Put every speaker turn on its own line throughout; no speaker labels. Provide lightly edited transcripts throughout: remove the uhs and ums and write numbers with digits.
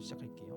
찬양으로 시작할게요.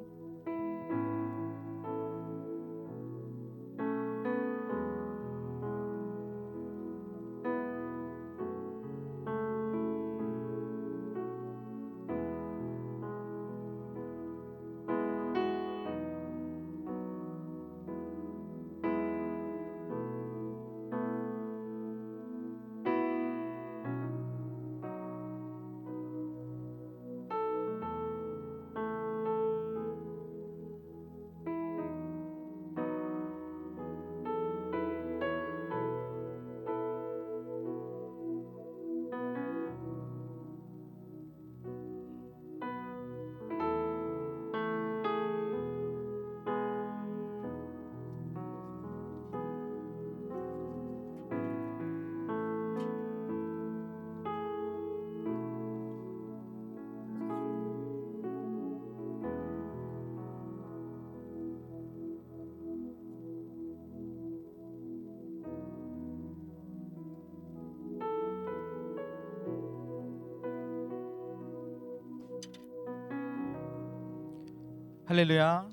할렐루야.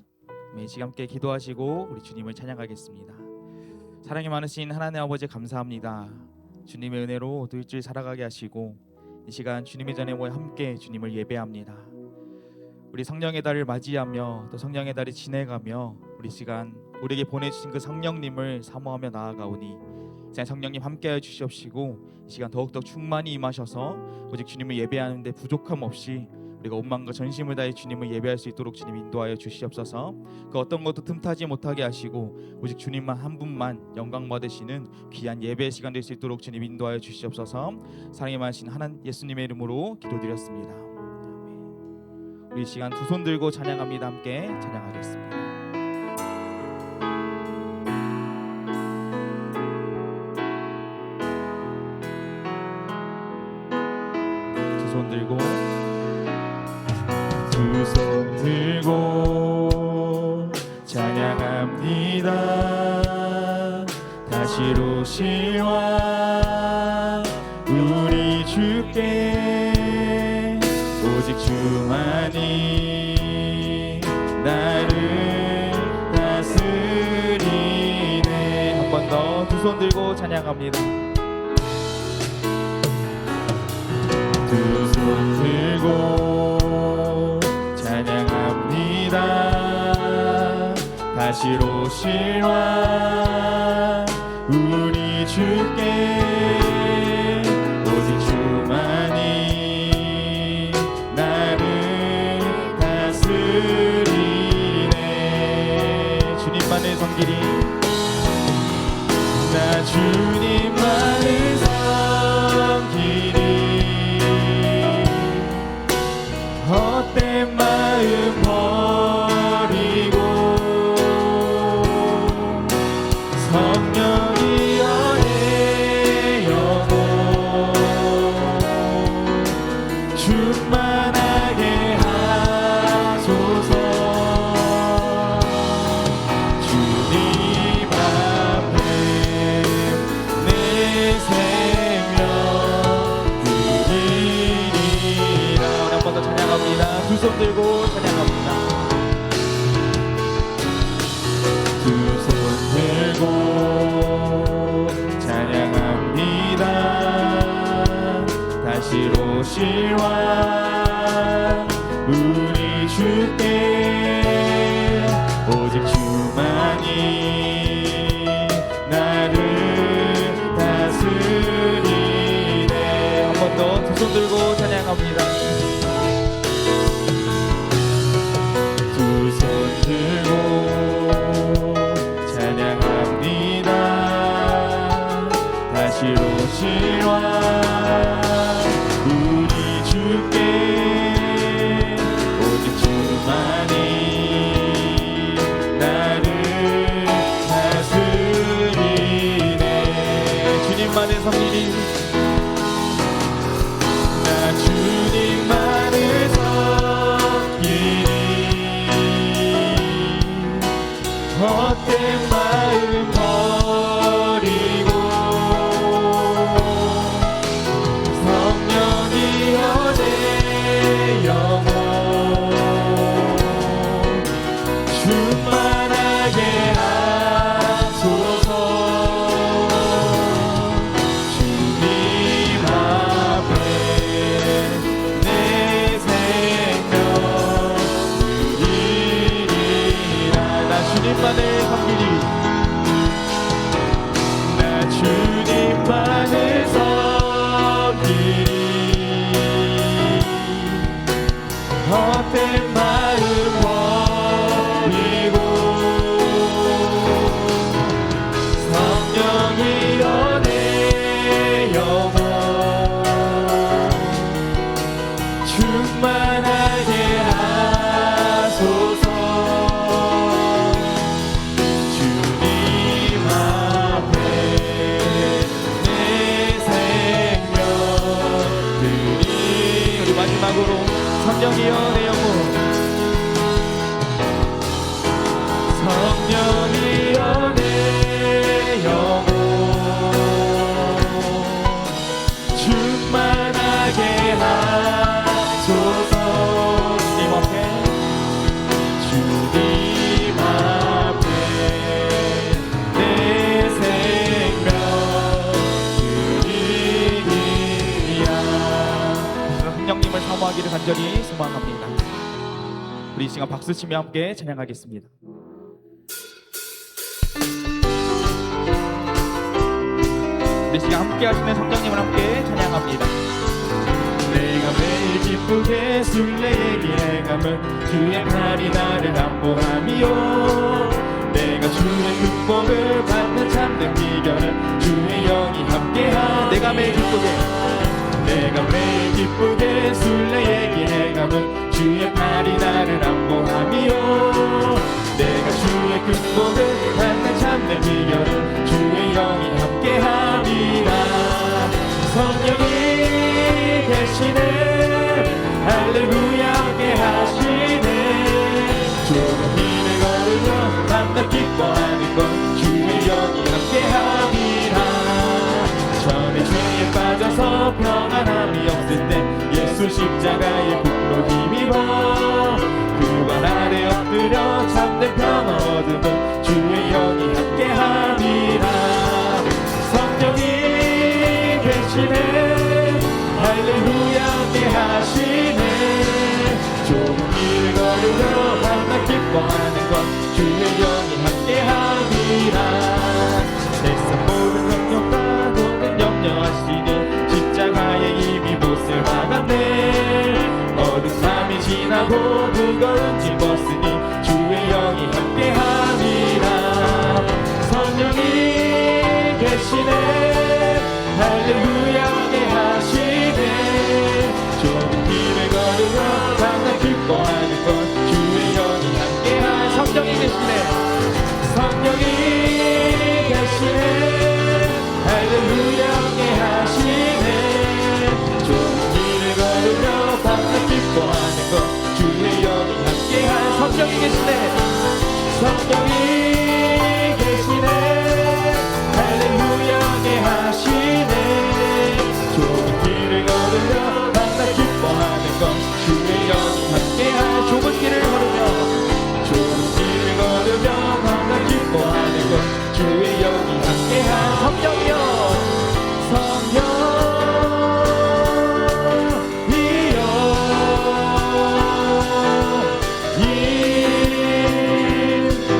이 시간 함께 기도하시고 우리 주님을 찬양하겠습니다. 사랑이 많으신 하나님 아버지 감사합니다. 주님의 은혜로 또 일주일 살아가게 하시고 이 시간 주님의 전에 모여 함께 주님을 예배합니다. 우리 성령의 달을 맞이하며 또 성령의 달이 지내가며 우리 시간 우리에게 보내주신 그 성령님을 사모하며 나아가오니 성령님 함께하여 주시옵시고 이 시간 더욱더 충만히 임하셔서 오직 주님을 예배하는 데 부족함 없이 우리가 온 마음과 전심을 다해 주님을 예배할 수 있도록 주님 인도하여 주시옵소서. 그 어떤 것도 틈타지 못하게 하시고 오직 주님만 한 분만 영광 받으시는 귀한 예배의 시간 될 수 있도록 주님 인도하여 주시옵소서. 사랑이 많으신 하나님 예수님의 이름으로 기도드렸습니다. 아멘. 우리 시간 두 손 들고 찬양합니다. 함께 찬양하겠습니다. 두 손 들고 두 손 들고 찬양합니다. 다시로 실와 우리 주께 오직 주만이 나를 다스리네. 한 번 더 두 손 들고 찬양합니다. 두 손 들고 찬양합니다. 다시로 실와 우리 주께 오직 주만이 나를 다스리네. 주님만을 섬기리. 나 주님만을 섬기리. 헛된 마음 버리고 성령이여 내 영혼 충만하게 하소서. 주님 앞에 내 생명 드리리라. 한 번 더 찬양합니다. 두 손 들고 찬양합니다. 두 손 들고 찬양합니다. 다시로 실와 우리 주께 오직 주만이 나를 다스리네. 한 번 더 두 손 들고 찬양합니다. 들고 찬양합니다. 다시로 실와 우리 주께 오직 주만이 나를 다스리네. 주님만의 성일이 나 주님 우리 마지막으로 성령이여 내 영혼 성령이여 내 영혼 충만하게 하소서 주님 앞에 내 생명 드리리라. 성령님을 사모하기를 간절히 소망합니다. 우리 이 시간 박수치며 함께 찬양하겠습니다. 우리 시간 함께 하시는 성령님을 함께 찬양합니다. 내가 매일 기쁘게 순례의 길에 가면 주의 팔이 나를 안보함이요 내가 주의 극복을 받는 참된 비결은 주의 영이 함께하 내가 매일 기쁘게 순례의 길에 가면 주의 팔이 나를 안보함이요 내가 주의 극복을 받는 참된 비결은 주의 영이 함께함이라. 성령이 계시네 할렐루야 함께하시네 좁은 길을 걸으며 밤낮 기뻐하는 것 주의 영이 함께함이라. 전에 죄에 빠져서 평안함이 없을 때 예수 십자가의 불로 힘입어 그 발 아래 엎드려 참된 평화 얻으면 주의 영이 함께함이라. 성령이 계시네 할렐루야 함께하시네 좁은 길을 걸으며 밤낮 기뻐하는 것 주의 영이 함께함이라. 세상 모든 능력과 도는 염려하시니 십자가에 이미 못을 막았네 어두운 밤이 지나고 무거운 짐 벗으니 주의 영이 함께함이라. 성령이 계시네 할렐루야 함께하시네 좁은 길을 걸으며 밤낮 기뻐하는 것 주의 영이 함께하. 성령이 계시네 성령이 계시네 할렐루야 함께하시네 좁은 길을 걸으며 밤낮 기뻐하는 것 주의 영이 함께하. 성령이 계시네 성령이 계시네 할렐루야 함께하시네 좁은 길을 걸으며 밤낮 기뻐하는 것 주의 영이 함께하. 좁은 길을 걸으며 밤낮 기뻐하는 것 주의 영이 함께하. 성령이여 성령이여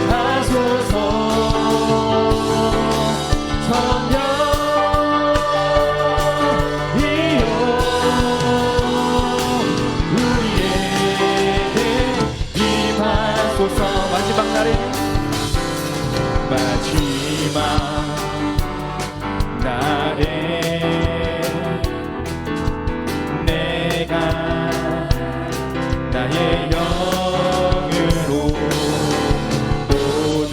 임하소서 성령이여 우리에게 임하소서. 마지막 날에 내가 나의 영으로 모든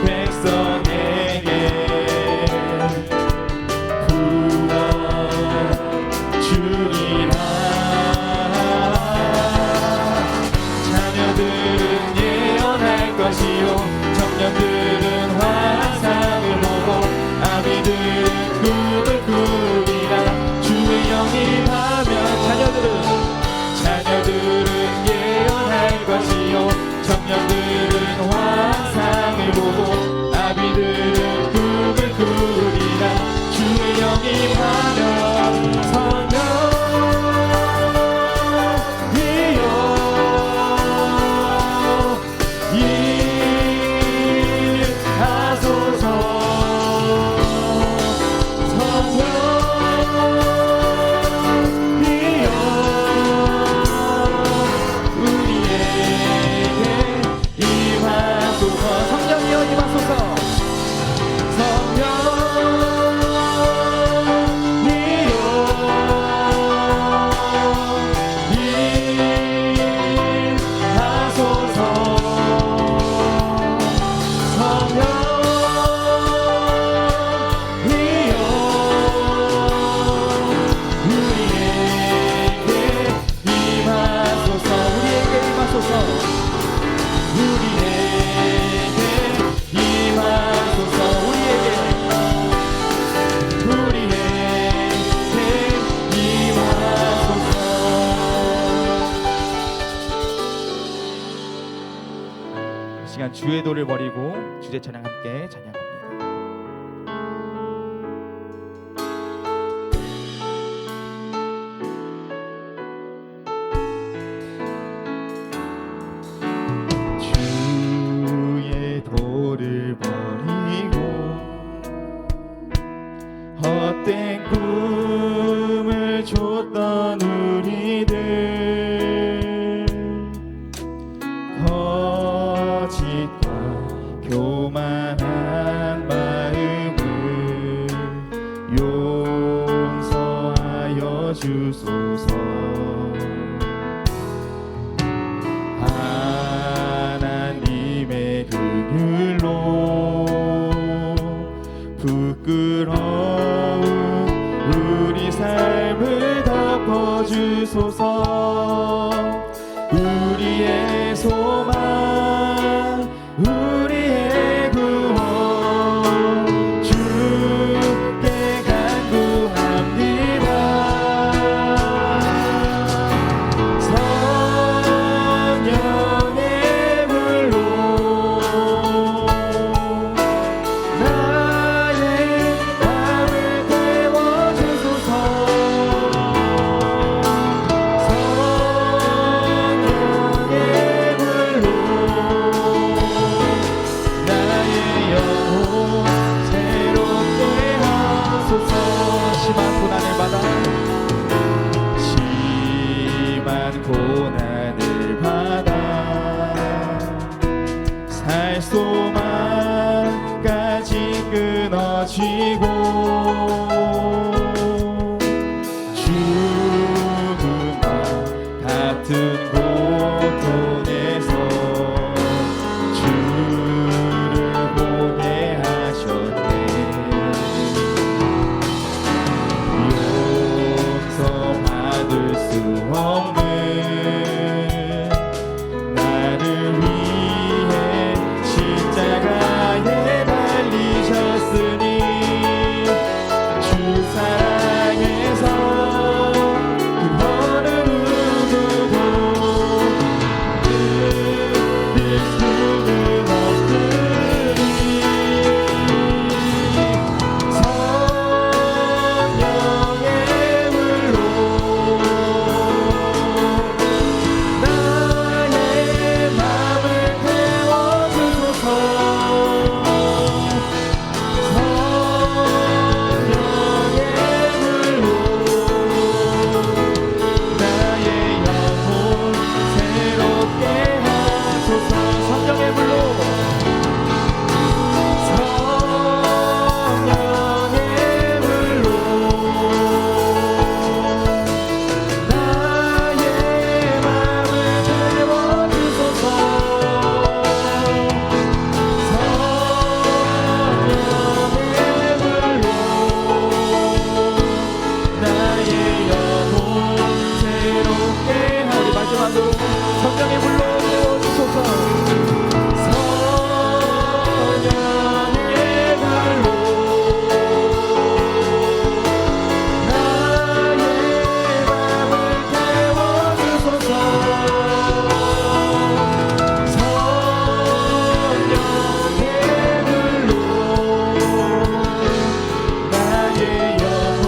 백성에게 부어주리라. 자녀들은 예언할 것이요 청년들은 환상을 보고 아비들은 꿈을 꾸리라. 주의 영이 하면 주의 도를 버리고 주제 찬양 함께 찬양합니다. 주의 도를 버리고 헛된 꿈을 줬던 우리들 거짓과 교만한 마음을 용서하여 주소서. 하나님의 긍휼로 부끄러운 우리 삶을 덮어주소서. 우리의 소망 우리의 구원 주께 간구합니다. 성령의 불로 나의 맘을 태워주소서. 성령의 불로 나의 영혼 새롭게 하소서. 심한 고난을 받아 심한 고난을 받아 살 소망까지 끊어지고 죽음과 같은 고통에서 주를 보게 하셨네. 용서받을 수 없는 나를 위해 십자가에 달리셨으니 주 사랑에서 그 어느 누구도 이길 수는 없으니 성령의 불로 나의 맘을 태워주소서. 성령의 불로 나의 영혼 새롭게 하소서. 성령의 불로 성령의 불로 나의 맘을 태워주소서. 성령의 불로 나의 영혼 새롭게 하소서. 우리 마지막으로 성령의 불로 태워주소서. 성령의 불로 나의 맘을 태워주소서. 성령의 불로 나의 영혼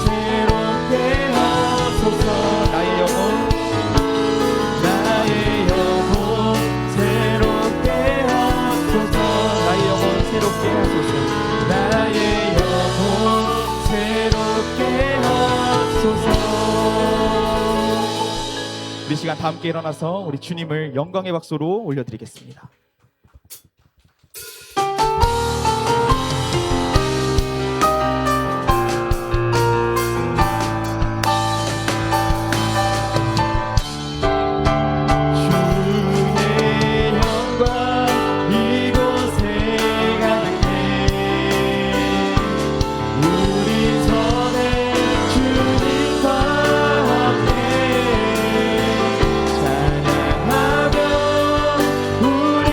새롭게 하소서. 나의 영혼 나의 영혼 새롭게 하소서. 나의 영혼 새롭게 하소서. 나의 영혼 새롭게 하소서. 우리 시간 다 함께 일어나서 우리 주님을 영광의 박수로 올려드리겠습니다. 주의 영광 이곳에 가득해 우리 전에 주님과 함께 찬양하며 우리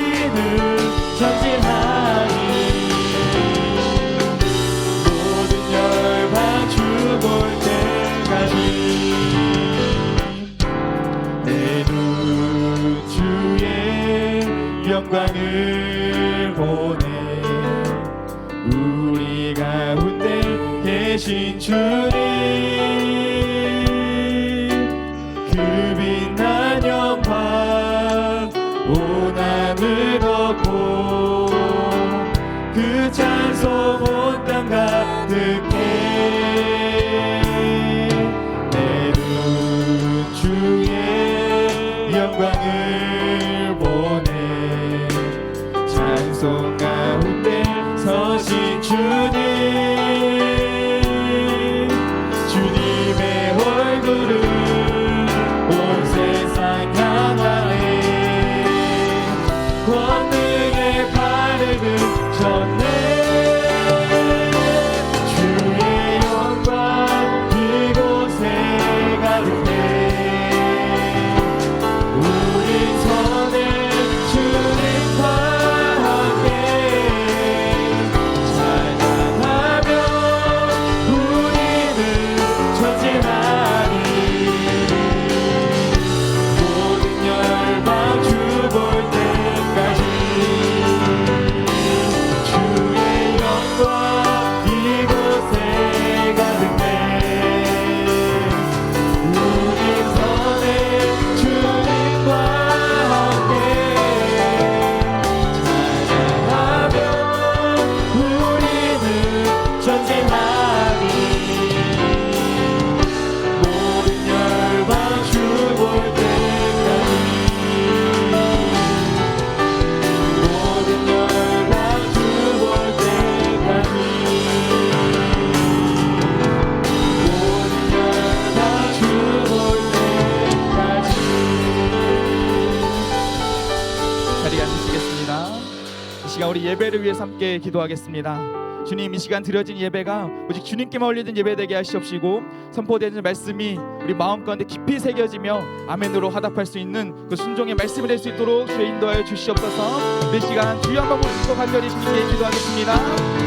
예배를 위해서 함께 기도하겠습니다. 주님, 이 시간 드려진 예배가 오직 주님께만 올려진 예배 되게 하시옵시고, 선포되는 말씀이 우리 마음 가운데 깊이 새겨지며 아멘으로 화답할 수 있는 그 순종의 말씀이 될 수 있도록 주의 인도하여 주시옵소서. 이 시간 주여 한번 모시고 간절히 주님께 기도하겠습니다.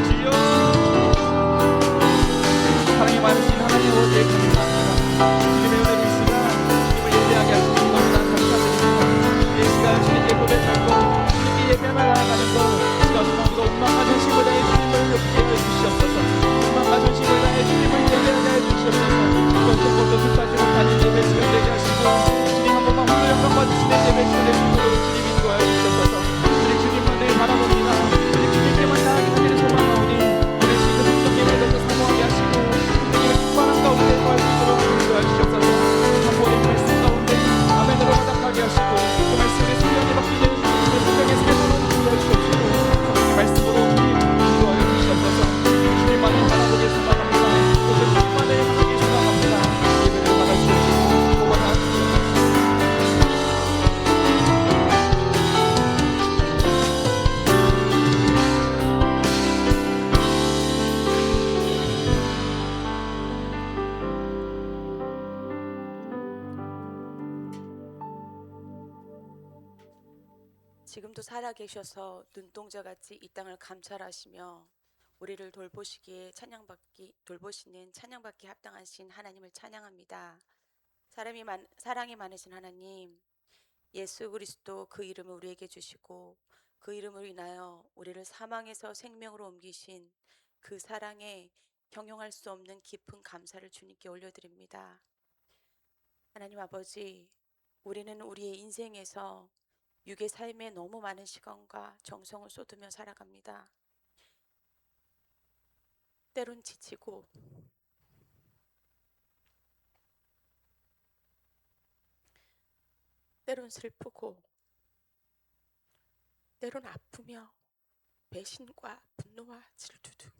주여, 사랑이 많으신 하나님 아버지 감사합니다. 주님의 은혜로 이 시간 주님을 예배하게 하시니 너무나 감사드립니다. 이 시간 주님께 고백하고 주님께 예배만 나아가는 것, 이 시간 우리가 온망과 전심을 다해 주님을 높게 해주시옵소서. 온망과 전심을 다해 주님을 예배하게 해주시옵소서. 어떤 것도 불타지 못하는 예배 시간 되게 하시고, 주님 한 번만 홀로 영광 받으시는 예배 시간 되게 하시도록 주님 인도하여 주시옵소서. 우리 주님만 늘 바라봅니다. 우리 주님께만 나아가게 하기를 소망하오니 오늘 시간 성령 예배에서 사모하게 하시고 주님의 충만한 가운데 거할 수 있도록 인도하여 주시옵소서. 선포된 말씀 가운데 아멘으로 화답하게 하시고, 그 말씀의 순종이 바뀌는 그 성령의 삶으로 인도하여 주시옵시고, 성령의 말씀으로 주님 인도하여 주시옵소서. 주님만을 바라보게 소망합니다. 오늘 주님만을 향하게 소망합니다. 예배를 받아주시옵시고 고마워합니다.
지금도 살아계셔서 눈동자같이 이 땅을 감찰하시며 우리를 돌보시기에 돌보시는 찬양받기 합당하신 하나님을 찬양합니다. 사랑이 많으신 하나님, 예수 그리스도 그 이름을 우리에게 주시고 그 이름으로 인하여 우리를 사망에서 생명으로 옮기신 그 사랑에 형용할 수 없는 깊은 감사를 주님께 올려드립니다. 하나님 아버지, 우리는 우리의 인생에서 육의 삶에 너무 많은 시간과 정성을 쏟으며 살아갑니다. 때론 지치고, 때론 슬프고, 때론 아프며 배신과 분노와 질투 등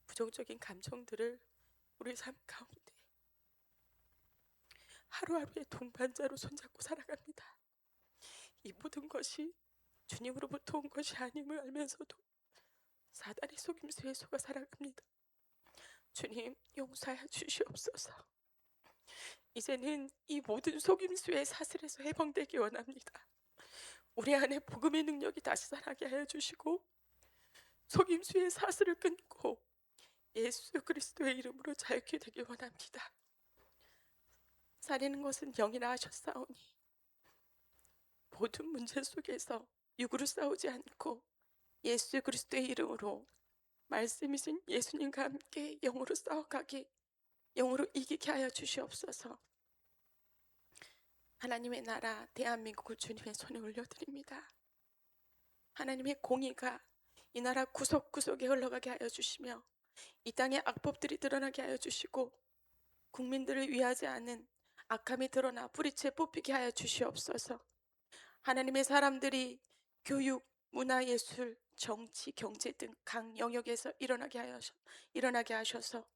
부정적인 감정들을 우리 삶 가운데 하루하루의 동반자로 손잡고 살아갑니다. 이 모든 것이 주님으로부터 온 것이 아님을 알면서도 사단의 속임수에 속아 살아갑니다. 주님, 용서하여 주시옵소서. 이제는 이 모든 속임수의 사슬에서 해방되기 원합니다. 우리 안에 복음의 능력이 다시 살아나게 하여 주시고, 속임수의 사슬을 끊고 예수 그리스도의 이름으로 자유케 되길 원합니다. 살리는 것은 영이라 하셨사오니 모든 문제 속에서 육으로 싸우지 않고 예수 그리스도의 이름으로 말씀이신 예수님과 함께 영으로 싸워가게, 영으로 이기게 하여 주시옵소서. 하나님의 나라 대한민국을 주님의 손에 올려드립니다. 하나님의 공의가 이 나라 구석구석에 흘러가게 하여 주시며, 이 땅의 악법들이 드러나게 하여 주시고, 국민들을 위하지 않은 악함이 드러나 뿌리채 뽑히게 하여 주시옵소서. 하나님의 사람들이 교육, 문화, 예술, 정치, 경제 등 각 영역에서 일어나게 하셔서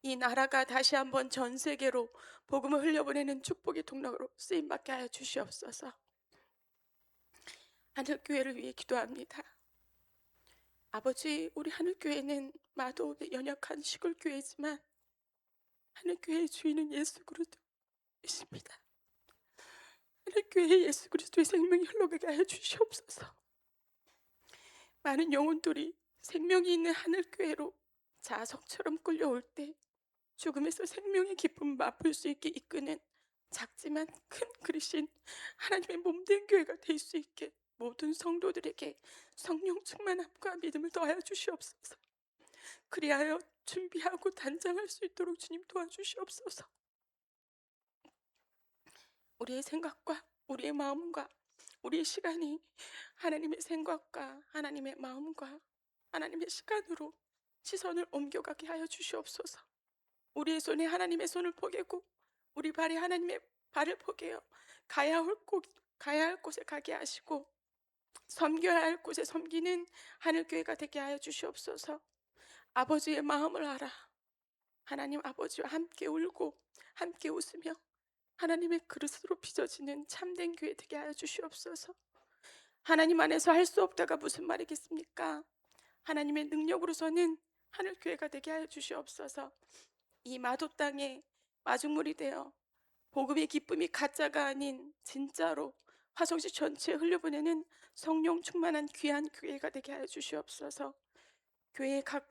이 나라가 다시 한번 전 세계로 복음을 흘려보내는 축복의 통로로 쓰임받게 하여 주시옵소서. 하늘교회를 위해 기도합니다. 아버지, 우리 하늘교회는 마도의 연약한 시골교회지만 하늘교회의 주인은 예수 그리스도이십니다. 하늘교회에 예수 그리스도의 생명이 흘러가게 하여 주시옵소서. 많은 영혼들이 생명이 있는 하늘교회로 자석처럼 끌려올 때 죽음에서 생명의 기쁨을 맛볼 수 있게 이끄는 작지만 큰 그리신 하나님의 몸된 교회가 될 수 있게 모든 성도들에게 성령 충만함과 믿음을 더하여 주시옵소서. 그리하여 준비하고 단장할 수 있도록 주님 도와주시옵소서. 우리의 생각과 우리의 마음과 우리의 시간이 하나님의 생각과 하나님의 마음과 하나님의 시간으로 시선을 옮겨가게 하여 주시옵소서. 우리의 손에 하나님의 손을 포개고 우리 발에 하나님의 발을 포개어 가야 할 곳에 가게 하시고 섬겨야 할 곳에 섬기는 하늘교회가 되게 하여 주시옵소서. 아버지의 마음을 알아 하나님 아버지와 함께 울고 함께 웃으며 하나님의 그릇으로 빚어지는 참된 교회 되게 하여 주시옵소서. 하나님 안에서 할 수 없다가 무슨 말이겠습니까? 하나님의 능력으로서는 하늘교회가 되게 하여 주시옵소서. 이 마도 땅에 마중물이 되어 복음의 기쁨이 가짜가 아닌 진짜로 화성시 전체에 흘려보내는 성령 충만한 귀한 교회가 되게 하여 주시옵소서. 교회의 각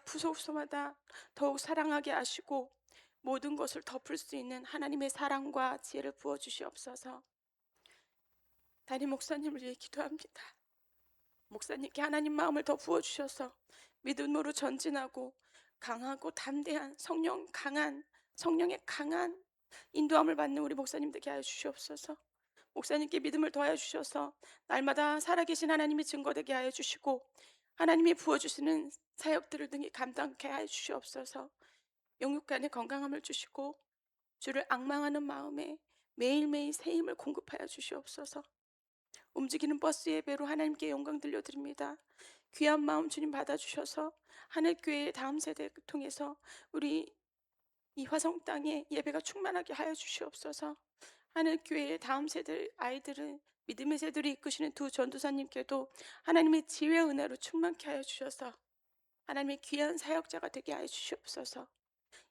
부서마다 더욱 사랑하게 하시고 모든 것을 덮을 수 있는 하나님의 사랑과 지혜를 부어 주시옵소서. 담임 목사님을 위해 기도합니다. 목사님께 하나님 마음을 더 부어 주셔서 믿음으로 전진하고 강하고 담대한 성령의 강한 인도함을 받는 우리 목사님 되게 하여 주시옵소서. 목사님께 믿음을 더하여 주셔서 날마다 살아계신 하나님의 증거되게 하여 주시고 하나님이 부어주시는 사역들을 등에 감당케 하여 주시옵소서. 영육간의 건강함을 주시고 주를 앙망하는 마음에 매일매일 새 힘을 공급하여 주시옵소서. 움직이는 버스 예배로 하나님께 영광 들려드립니다. 귀한 마음 주님 받아주셔서 하늘교회의 다음 세대 통해서 우리 이 화성 땅에 예배가 충만하게 하여 주시옵소서. 하늘교회의 다음 세대 아이들은 믿음의 세대를 이끄시는 두 전도사님께도 하나님의 지혜와 은혜로 충만케 하여 주셔서 하나님의 귀한 사역자가 되게 하여 주시옵소서.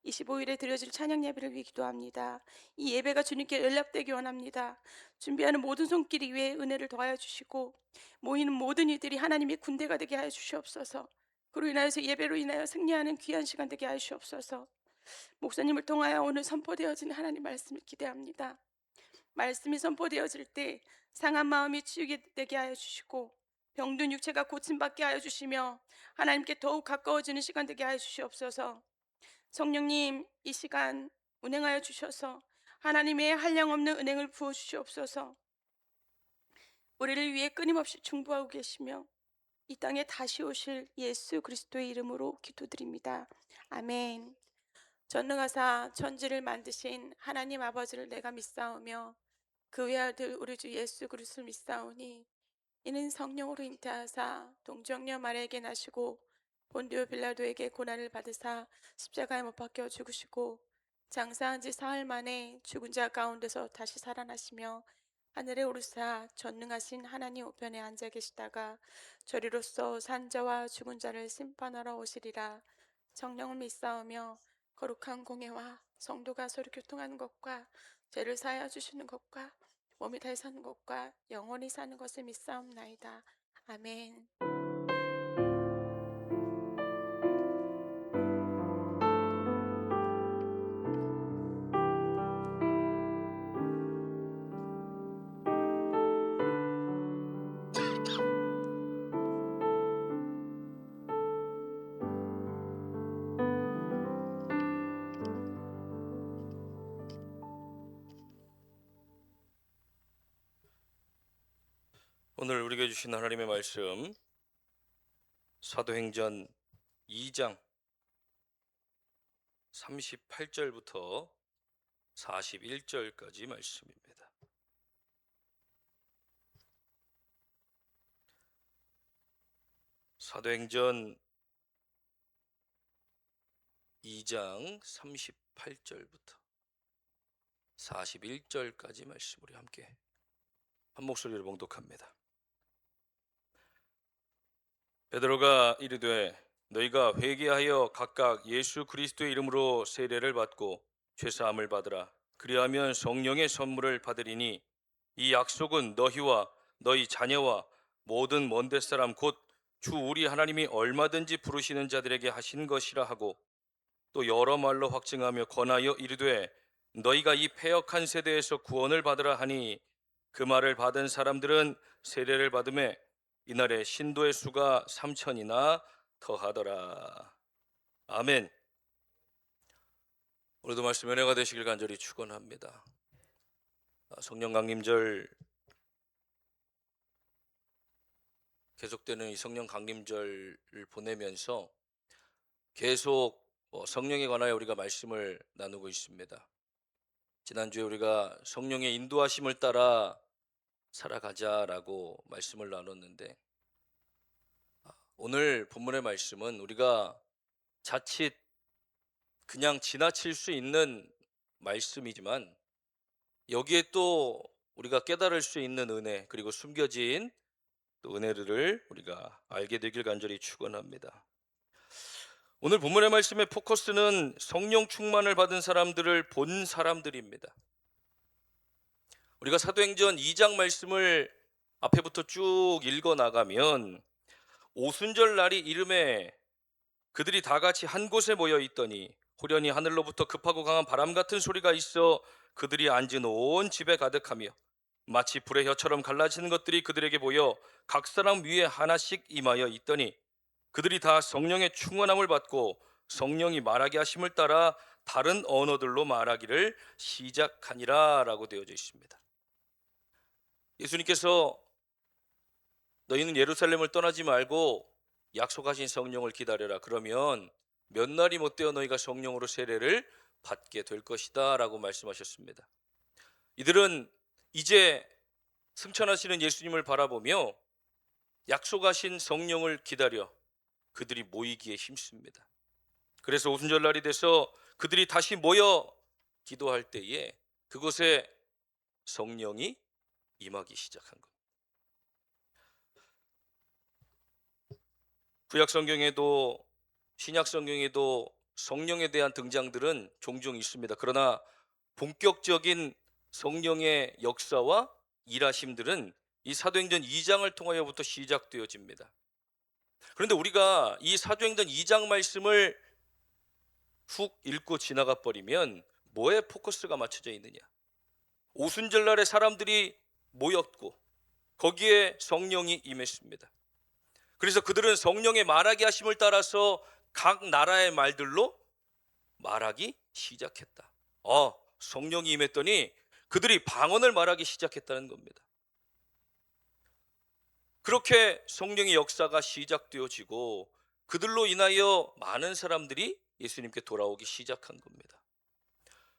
25일에 드려질 찬양 예배를 위해 기도합니다. 이 예배가 주님께 연락되기 원합니다. 준비하는 모든 손길이 위에 은혜를 더하여 주시고 모이는 모든 이들이 하나님의 군대가 되게 하여 주시옵소서. 그로 인하여서 예배로 인하여 승리하는 귀한 시간 되게 하여 주시옵소서. 목사님을 통하여 오늘 선포되어진 하나님 말씀을 기대합니다. 말씀이 선포되어질 때 상한 마음이 치유게 되게 하여 주시고 병든 육체가 고침받게 하여 주시며 하나님께 더욱 가까워지는 시간 되게 하여 주시옵소서. 성령님, 이 시간 운행하여 주셔서 하나님의 한량없는 은행을 부어 주시옵소서. 우리를 위해 끊임없이 중보하고 계시며 이 땅에 다시 오실 예수 그리스도의 이름으로 기도드립니다. 아멘. 전능하사 천지를 만드신 하나님 아버지를 내가 믿사오며 그 외아들 우리 주 예수 그리스도를 믿사오니 이는 성령으로 잉태하사 동정녀 마리아에게 나시고 본디오 빌라도에게 고난을 받으사 십자가에 못 박혀 죽으시고 장사한 지 사흘 만에 죽은 자 가운데서 다시 살아나시며 하늘에 오르사 전능하신 하나님 우편에 앉아 계시다가 저리로서 산자와 죽은 자를 심판하러 오시리라. 성령을 믿사오며 거룩한 공예와 성도가 서로 교통하는 것과 죄를 사하여 주시는 것과 몸이 다시 사는 것과 영원히 사는 것을 믿사옵나이다. 아멘.
오늘 우리에게 주신 하나님의 말씀 사도행전 2장 38절부터 41절까지 말씀입니다. 사도행전 2장 38절부터 41절까지 말씀 우리 함께 한 목소리로 봉독합니다. 베드로가 이르되 너희가 회개하여 각각 예수 그리스도의 이름으로 세례를 받고 죄사함을 받으라. 그리하면 성령의 선물을 받으리니 이 약속은 너희와 너희 자녀와 모든 먼데 사람 곧 주 우리 하나님이 얼마든지 부르시는 자들에게 하신 것이라 하고 또 여러 말로 확증하며 권하여 이르되 너희가 이 패역한 세대에서 구원을 받으라 하니 그 말을 받은 사람들은 세례를 받음에 이날에 신도의 수가 3,000이나 더하더라. 아멘. 오늘도 말씀 은혜가 되시길 간절히 축원합니다. 성령 강림절 계속되는 이 성령 강림절을 보내면서 계속 성령에 관하여 우리가 말씀을 나누고 있습니다. 지난주에 우리가 성령의 인도하심을 따라 살아가자라고 말씀을 나눴는데 오늘 본문의 말씀은 우리가 자칫 그냥 지나칠 수 있는 말씀이지만 여기에 또 우리가 깨달을 수 있는 은혜, 그리고 숨겨진 또 은혜를 우리가 알게 되길 간절히 축원합니다. 오늘 본문의 말씀의 포커스는 성령 충만을 받은 사람들을 본 사람들입니다. 우리가 사도행전 2장 말씀을 앞에부터 쭉 읽어 나가면 오순절 날이 이름에 그들이 다 같이 한 곳에 모여 있더니 호련히 하늘로부터 급하고 강한 바람 같은 소리가 있어 그들이 앉은 온 집에 가득하며 마치 불의 혀처럼 갈라지는 것들이 그들에게 보여 각 사람 위에 하나씩 임하여 있더니 그들이 다 성령의 충만함을 받고 성령이 말하게 하심을 따라 다른 언어들로 말하기를 시작하니라 라고 되어져 있습니다. 예수님께서 너희는 예루살렘을 떠나지 말고 약속하신 성령을 기다려라. 그러면 몇 날이 못 되어 너희가 성령으로 세례를 받게 될 것이다 라고 말씀하셨습니다. 이들은 이제 승천하시는 예수님을 바라보며 약속하신 성령을 기다려 그들이 모이기에 힘씁니다. 그래서 오순절 날이 돼서 그들이 다시 모여 기도할 때에 그곳에 성령이 임하기 시작한 겁니다. 구약 성경에도 신약 성경에도 성령에 대한 등장들은 종종 있습니다. 그러나 본격적인 성령의 역사와 일하심들은 이 사도행전 2장을 통하여부터 시작되어집니다. 그런데 우리가 이 사도행전 2장 말씀을 훅 읽고 지나가 버리면 뭐에 포커스가 맞춰져 있느냐? 오순절날에 사람들이 모였고 거기에 성령이 임했습니다. 그래서 그들은 성령의 말하게 하심을 따라서 각 나라의 말들로 말하기 시작했다. 성령이 임했더니 그들이 방언을 말하기 시작했다는 겁니다. 그렇게 성령의 역사가 시작되어지고 그들로 인하여 많은 사람들이 예수님께 돌아오기 시작한 겁니다.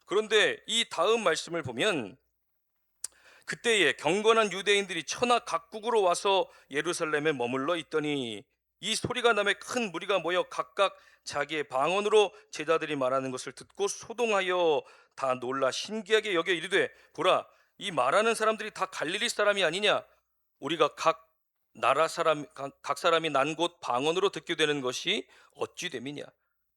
그런데 이 다음 말씀을 보면 그때에 경건한 유대인들이 천하 각국으로 와서 예루살렘에 머물러 있더니 이 소리가 나매 큰 무리가 모여 각각 자기의 방언으로 제자들이 말하는 것을 듣고 소동하여 다 놀라 신기하게 여겨 이르되 보라 이 말하는 사람들이 다 갈릴리 사람이 아니냐 우리가 각 나라 사람 각 사람이 난 곳 방언으로 듣게 되는 것이 어찌 됨이냐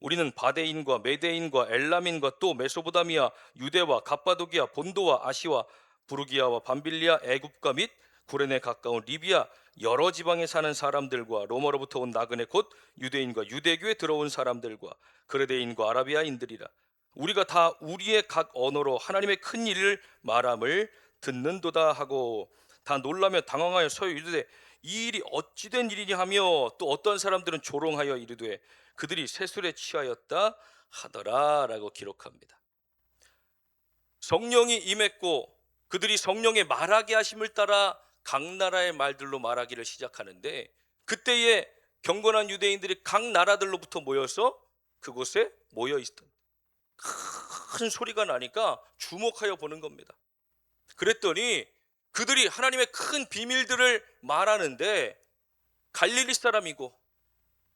우리는 바데인과 메데인과 엘람인과 또 메소보다미아 유대와 갑바도기아 본도와 아시와 부르기아와 밤빌리아 애굽과 및 구레네 가까운 리비아 여러 지방에 사는 사람들과 로마로부터 온 나그네 곧 유대인과 유대교에 들어온 사람들과 그레데인과 아라비아인들이라 우리가 다 우리의 각 언어로 하나님의 큰 일을 말함을 듣는도다 하고 다 놀라며 당황하여 서로 이르되 이 일이 어찌 된 일이냐 하며 또 어떤 사람들은 조롱하여 이르되 그들이 세술에 취하였다 하더라 라고 기록합니다. 성령이 임했고 그들이 성령의 말하게 하심을 따라 각 나라의 말들로 말하기를 시작하는데 그때에 경건한 유대인들이 각 나라들로부터 모여서 그곳에 모여 있던 큰 소리가 나니까 주목하여 보는 겁니다. 그랬더니 그들이 하나님의 큰 비밀들을 말하는데 갈릴리 사람이고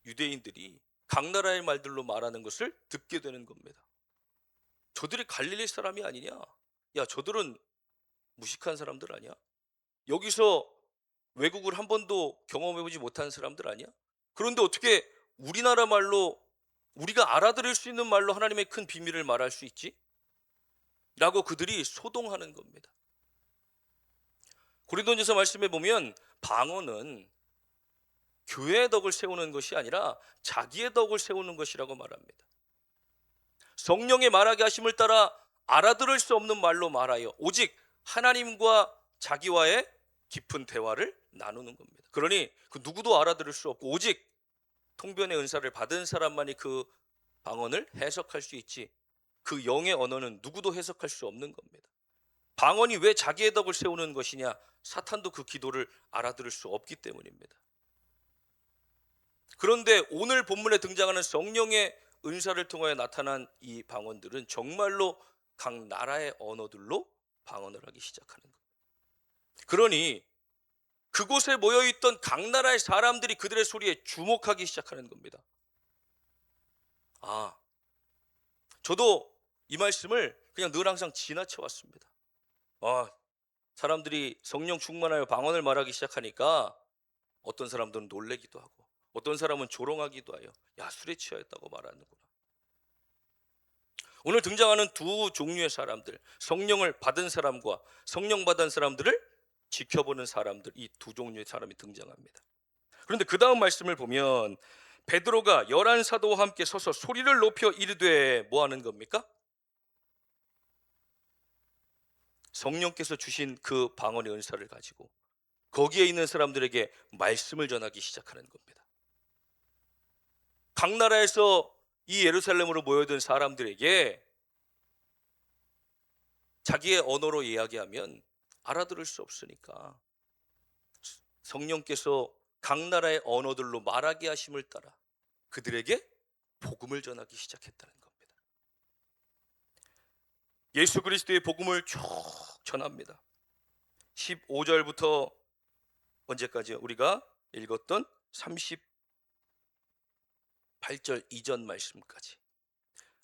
유대인들이 각 나라의 말들로 말하는 것을 듣게 되는 겁니다. 저들이 갈릴리 사람이 아니냐? 야, 저들은 무식한 사람들 아니야? 여기서 외국을 한 번도 경험해보지 못한 사람들 아니야? 그런데 어떻게 우리나라 말로 우리가 알아들을 수 있는 말로 하나님의 큰 비밀을 말할 수 있지? 라고 그들이 소동하는 겁니다. 고린도전서 말씀에 보면 방언은 교회의 덕을 세우는 것이 아니라 자기의 덕을 세우는 것이라고 말합니다. 성령의 말하게 하심을 따라 알아들을 수 없는 말로 말하여 오직 하나님과 자기와의 깊은 대화를 나누는 겁니다. 그러니 그 누구도 알아들을 수 없고 오직 통변의 은사를 받은 사람만이 그 방언을 해석할 수 있지 그 영의 언어는 누구도 해석할 수 없는 겁니다. 방언이 왜 자기의 덕을 세우는 것이냐? 사탄도 그 기도를 알아들을 수 없기 때문입니다. 그런데 오늘 본문에 등장하는 성령의 은사를 통하여 나타난 이 방언들은 정말로 각 나라의 언어들로 방언을 하기 시작하는 겁니다. 그러니 그곳에 모여있던 각 나라의 사람들이 그들의 소리에 주목하기 시작하는 겁니다. 저도 이 말씀을 그냥 늘 항상 지나쳐 왔습니다. 사람들이 성령 충만하여 방언을 말하기 시작하니까 어떤 사람들은 놀래기도 하고 어떤 사람은 조롱하기도 하여 야, 술에 취하였다고 말하는구나. 오늘 등장하는 두 종류의 사람들, 성령을 받은 사람과 성령 받은 사람들을 지켜보는 사람들, 이 두 종류의 사람이 등장합니다. 그런데 그 다음 말씀을 보면 베드로가 11사도와 함께 서서 소리를 높여 이르되 뭐 하는 겁니까? 성령께서 주신 그 방언의 은사를 가지고 거기에 있는 사람들에게 말씀을 전하기 시작하는 겁니다. 각 나라에서 이 예루살렘으로 모여든 사람들에게 자기의 언어로 이야기하면 알아들을 수 없으니까 성령께서 각 나라의 언어들로 말하게 하심을 따라 그들에게 복음을 전하기 시작했다는 겁니다. 예수 그리스도의 복음을 쭉 전합니다. 15절부터 언제까지요? 우리가 읽었던 38절 이전 말씀까지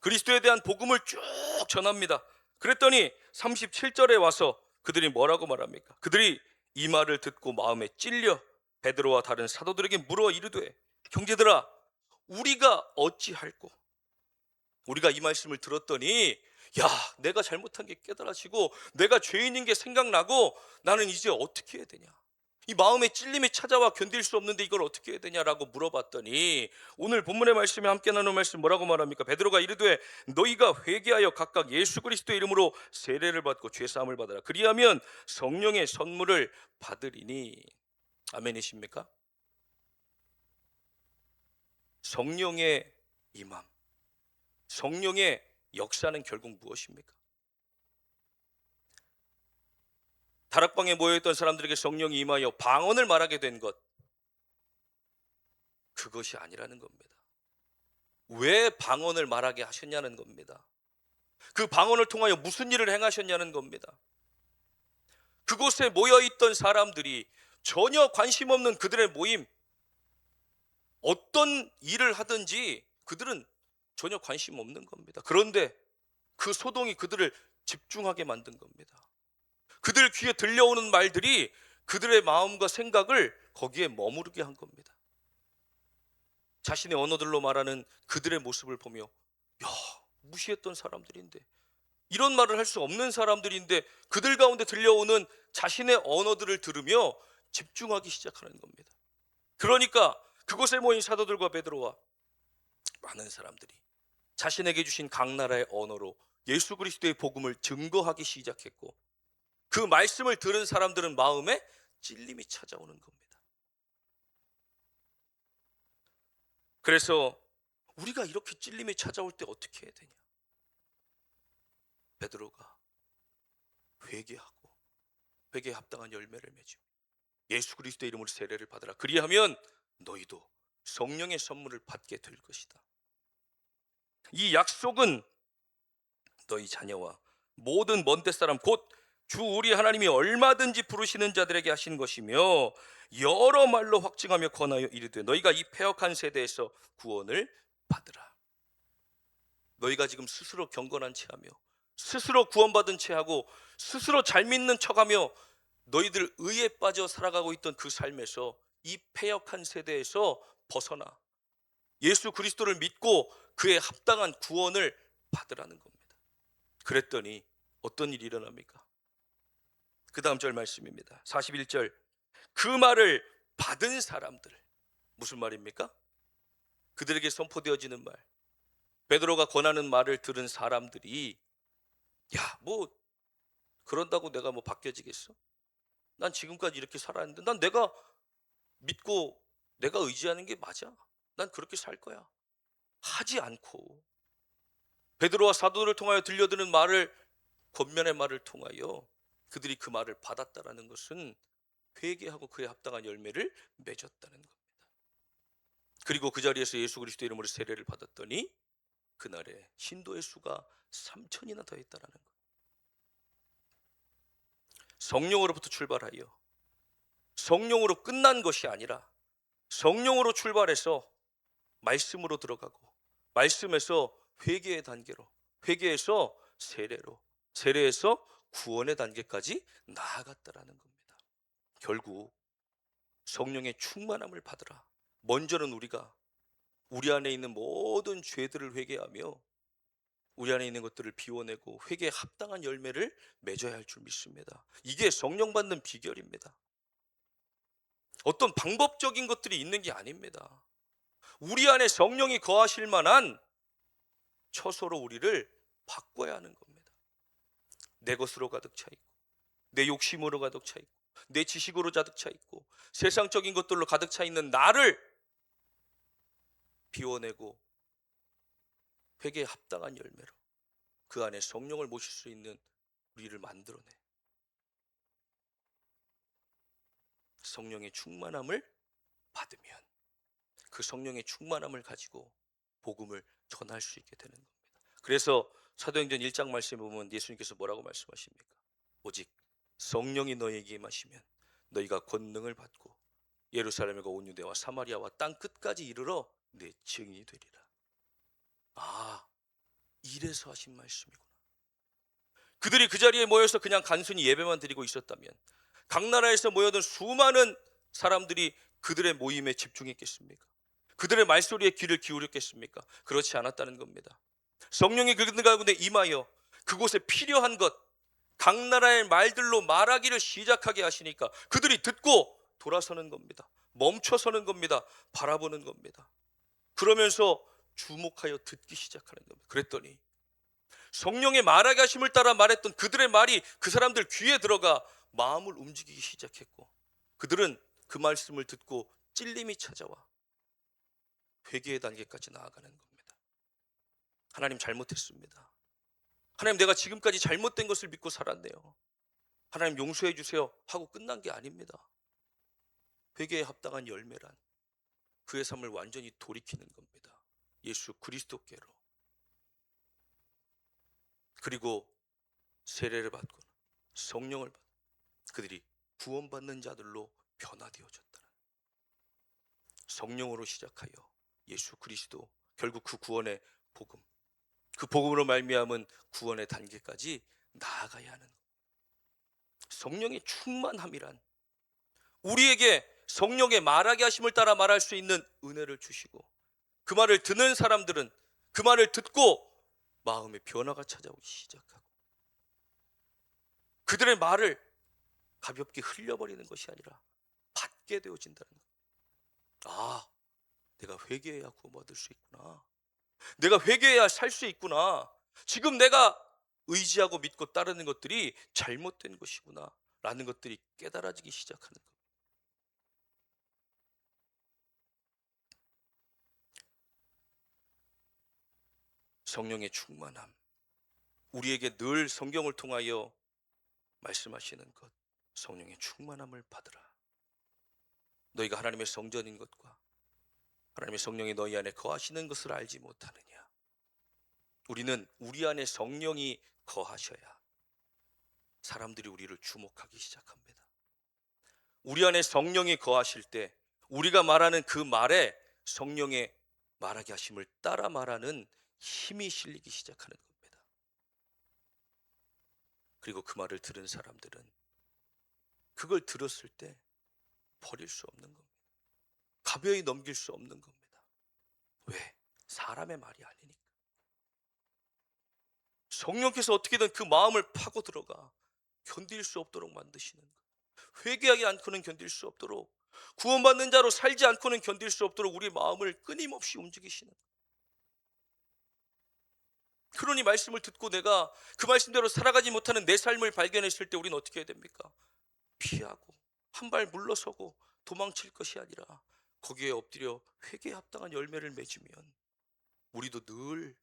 그리스도에 대한 복음을 쭉 전합니다. 그랬더니 37절에 와서 그들이 뭐라고 말합니까? 그들이 이 말을 듣고 마음에 찔려 베드로와 다른 사도들에게 물어 이르되 형제들아 우리가 어찌할꼬? 우리가 이 말씀을 들었더니 야, 내가 잘못한 게 깨달아지고 내가 죄인인 게 생각나고 나는 이제 어떻게 해야 되냐? 이 마음의 찔림이 찾아와 견딜 수 없는데 이걸 어떻게 해야 되냐라고 물어봤더니 오늘 본문의 말씀에 함께 나눈 말씀 뭐라고 말합니까? 베드로가 이르되 너희가 회개하여 각각 예수 그리스도의 이름으로 세례를 받고 죄 사함을 받으라. 그리하면 성령의 선물을 받으리니. 아멘이십니까? 성령의 임함, 성령의 역사는 결국 무엇입니까? 다락방에 모여있던 사람들에게 성령이 임하여 방언을 말하게 된 것, 그것이 아니라는 겁니다. 왜 방언을 말하게 하셨냐는 겁니다. 그 방언을 통하여 무슨 일을 행하셨냐는 겁니다. 그곳에 모여있던 사람들이 전혀 관심 없는 그들의 모임, 어떤 일을 하든지 그들은 전혀 관심 없는 겁니다. 그런데 그 소동이 그들을 집중하게 만든 겁니다. 그들 귀에 들려오는 말들이 그들의 마음과 생각을 거기에 머무르게 한 겁니다. 자신의 언어들로 말하는 그들의 모습을 보며 야, 무시했던 사람들인데, 이런 말을 할 수 없는 사람들인데 그들 가운데 들려오는 자신의 언어들을 들으며 집중하기 시작하는 겁니다. 그러니까 그곳에 모인 사도들과 베드로와 많은 사람들이 자신에게 주신 각 나라의 언어로 예수 그리스도의 복음을 증거하기 시작했고, 그 말씀을 들은 사람들은 마음에 찔림이 찾아오는 겁니다. 그래서 우리가 이렇게 찔림이 찾아올 때 어떻게 해야 되냐? 베드로가 회개하고 회개에 합당한 열매를 맺으며 예수 그리스도의 이름으로 세례를 받으라. 그리하면 너희도 성령의 선물을 받게 될 것이다. 이 약속은 너희 자녀와 모든 먼데 사람 곧 주 우리 하나님이 얼마든지 부르시는 자들에게 하신 것이며 여러 말로 확증하며 권하여 이르되 너희가 이 패역한 세대에서 구원을 받으라. 너희가 지금 스스로 경건한 체하며 스스로 구원받은 체하고 스스로 잘 믿는 척하며 너희들 의에 빠져 살아가고 있던 그 삶에서 이 패역한 세대에서 벗어나 예수 그리스도를 믿고 그에 합당한 구원을 받으라는 겁니다. 그랬더니 어떤 일이 일어납니까? 그 다음 절 말씀입니다. 41절. 그 말을 받은 사람들, 무슨 말입니까? 그들에게 선포되어지는 말, 베드로가 권하는 말을 들은 사람들이 야, 뭐 그런다고 내가 뭐 바뀌어지겠어? 난 지금까지 이렇게 살았는데 난 내가 믿고 내가 의지하는 게 맞아, 난 그렇게 살 거야 하지 않고 베드로와 사도들을 통하여 들려드는 말을, 권면의 말을 통하여 그들이 그 말을 받았다라는 것은 회개하고 그에 합당한 열매를 맺었다는 겁니다. 그리고 그 자리에서 예수 그리스도의 이름으로 세례를 받았더니 그날에 신도의 수가 3,000이나 더했다라는 것. 성령으로부터 출발하여 성령으로 끝난 것이 아니라 성령으로 출발해서 말씀으로 들어가고 말씀에서 회개의 단계로, 회개에서 세례로, 세례에서 구원의 단계까지 나아갔다라는 겁니다. 결국 성령의 충만함을 받으라. 먼저는 우리가 우리 안에 있는 모든 죄들을 회개하며 우리 안에 있는 것들을 비워내고 회개에 합당한 열매를 맺어야 할 줄 믿습니다. 이게 성령 받는 비결입니다. 어떤 방법적인 것들이 있는 게 아닙니다. 우리 안에 성령이 거하실 만한 처소로 우리를 바꿔야 하는 겁니다. 내 것으로 가득 차 있고, 내 욕심으로 가득 차 있고, 내 지식으로 가득 차 있고, 세상적인 것들로 가득 차 있는 나를 비워내고 회개에 합당한 열매로 그 안에 성령을 모실 수 있는 우리를 만들어내. 성령의 충만함을 받으면 그 성령의 충만함을 가지고 복음을 전할 수 있게 되는 겁니다. 그래서 사도행전 1장 말씀에 보면 예수님께서 뭐라고 말씀하십니까? 오직 성령이 너희에게 임하시면 너희가 권능을 받고 예루살렘과 온 유대와 사마리아와 땅 끝까지 이르러 내 증인이 되리라. 아, 이래서 하신 말씀이구나. 그들이 그 자리에 모여서 그냥 단순히 예배만 드리고 있었다면 각 나라에서 모여든 수많은 사람들이 그들의 모임에 집중했겠습니까? 그들의 말소리에 귀를 기울였겠습니까? 그렇지 않았다는 겁니다. 성령이 그들 가운데 임하여 그곳에 필요한 것, 각 나라의 말들로 말하기를 시작하게 하시니까 그들이 듣고 돌아서는 겁니다. 멈춰서는 겁니다. 바라보는 겁니다. 그러면서 주목하여 듣기 시작하는 겁니다. 그랬더니 성령의 말하게 하심을 따라 말했던 그들의 말이 그 사람들 귀에 들어가 마음을 움직이기 시작했고, 그들은 그 말씀을 듣고 찔림이 찾아와 회개의 단계까지 나아가는 겁니다. 하나님 잘못했습니다. 하나님 내가 지금까지 잘못된 것을 믿고 살았네요. 하나님 용서해 주세요 하고 끝난 게 아닙니다. 회개에 합당한 열매란 그의 삶을 완전히 돌이키는 겁니다. 예수 그리스도께로. 그리고 세례를 받고 성령을 받고 그들이 구원받는 자들로 변화되어졌다. 성령으로 시작하여 예수 그리스도, 결국 그 구원의 복음, 그 복음으로 말미암은 구원의 단계까지 나아가야 하는 겁니다. 성령의 충만함이란 우리에게 성령의 말하게 하심을 따라 말할 수 있는 은혜를 주시고, 그 말을 듣는 사람들은 그 말을 듣고 마음의 변화가 찾아오기 시작하고 그들의 말을 가볍게 흘려버리는 것이 아니라 받게 되어진다는 겁니다. 아, 내가 회개해야 구원받을 수 있구나. 내가 회개해야 살 수 있구나. 지금 내가 의지하고 믿고 따르는 것들이 잘못된 것이구나 라는 것들이 깨달아지기 시작하는 겁니다. 성령의 충만함, 우리에게 늘 성경을 통하여 말씀하시는 것, 성령의 충만함을 받으라. 너희가 하나님의 성전인 것과 하나님의 성령이 너희 안에 거하시는 것을 알지 못하느냐. 우리는 우리 안에 성령이 거하셔야 사람들이 우리를 주목하기 시작합니다. 우리 안에 성령이 거하실 때 우리가 말하는 그 말에 성령의 말하게 하심을 따라 말하는 힘이 실리기 시작하는 겁니다. 그리고 그 말을 들은 사람들은 그걸 들었을 때 버릴 수 없는 겁니다. 가벼이 넘길 수 없는 겁니다. 왜? 사람의 말이 아니니까. 성령께서 어떻게든 그 마음을 파고 들어가 견딜 수 없도록 만드시는 것. 회개하지 않고는 견딜 수 없도록, 구원받는 자로 살지 않고는 견딜 수 없도록 우리 마음을 끊임없이 움직이시는 것. 그러니 말씀을 듣고 내가 그 말씀대로 살아가지 못하는 내 삶을 발견했을 때 우리는 어떻게 해야 됩니까? 피하고 한 발 물러서고 도망칠 것이 아니라 거기에 엎드려 회개에 합당한 열매를 맺으면 우리도 늘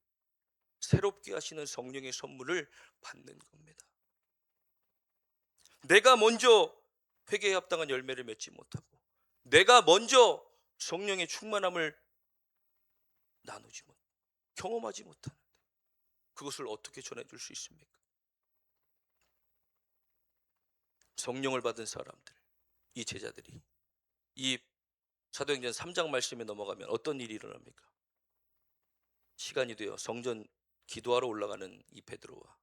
새롭게 하시는 성령의 선물을 받는 겁니다. 내가 먼저 회개에 합당한 열매를 맺지 못하고 내가 먼저 성령의 충만함을 나누지 못, 경험하지 못하는데 그것을 어떻게 전해줄 수 있습니까? 성령을 받은 사람들, 이 제자들이 이 사도행전 3장 말씀에 넘어가면 어떤 일이 일어납니까? 시간이 되어 성전 기도하러 올라가는 이 베드로와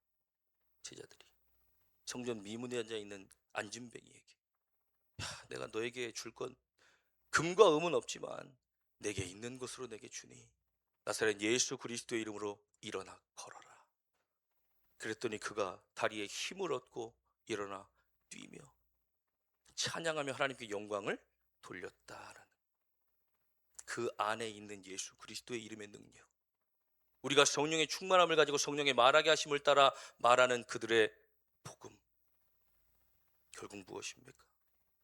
제자들이 성전 미문에 앉아 있는 안진뱅이에게, 야, 내가 너에게 줄 건 금과 음은 없지만 내게 있는 것으로 내게 주니 나사렛 예수 그리스도의 이름으로 일어나 걸어라. 그랬더니 그가 다리에 힘을 얻고 일어나 뛰며 찬양하며 하나님께 영광을 돌렸다라는, 그 안에 있는 예수 그리스도의 이름의 능력, 우리가 성령의 충만함을 가지고 성령의 말하게 하심을 따라 말하는 그들의 복음, 결국 무엇입니까?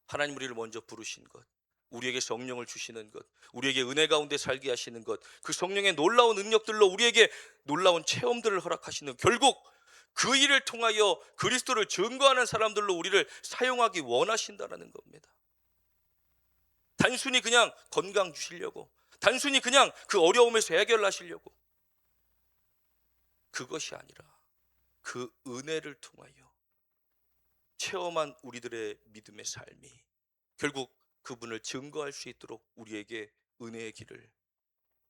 하나님 우리를 먼저 부르신 것, 우리에게 성령을 주시는 것, 우리에게 은혜 가운데 살게 하시는 것, 그 성령의 놀라운 능력들로 우리에게 놀라운 체험들을 허락하시는, 결국 그 일을 통하여 그리스도를 증거하는 사람들로 우리를 사용하기 원하신다라는 겁니다. 단순히 그냥 건강 주시려고, 단순히 그냥 그 어려움에서 해결하시려고, 그것이 아니라 그 은혜를 통하여 체험한 우리들의 믿음의 삶이 결국 그분을 증거할 수 있도록 우리에게 은혜의 길을,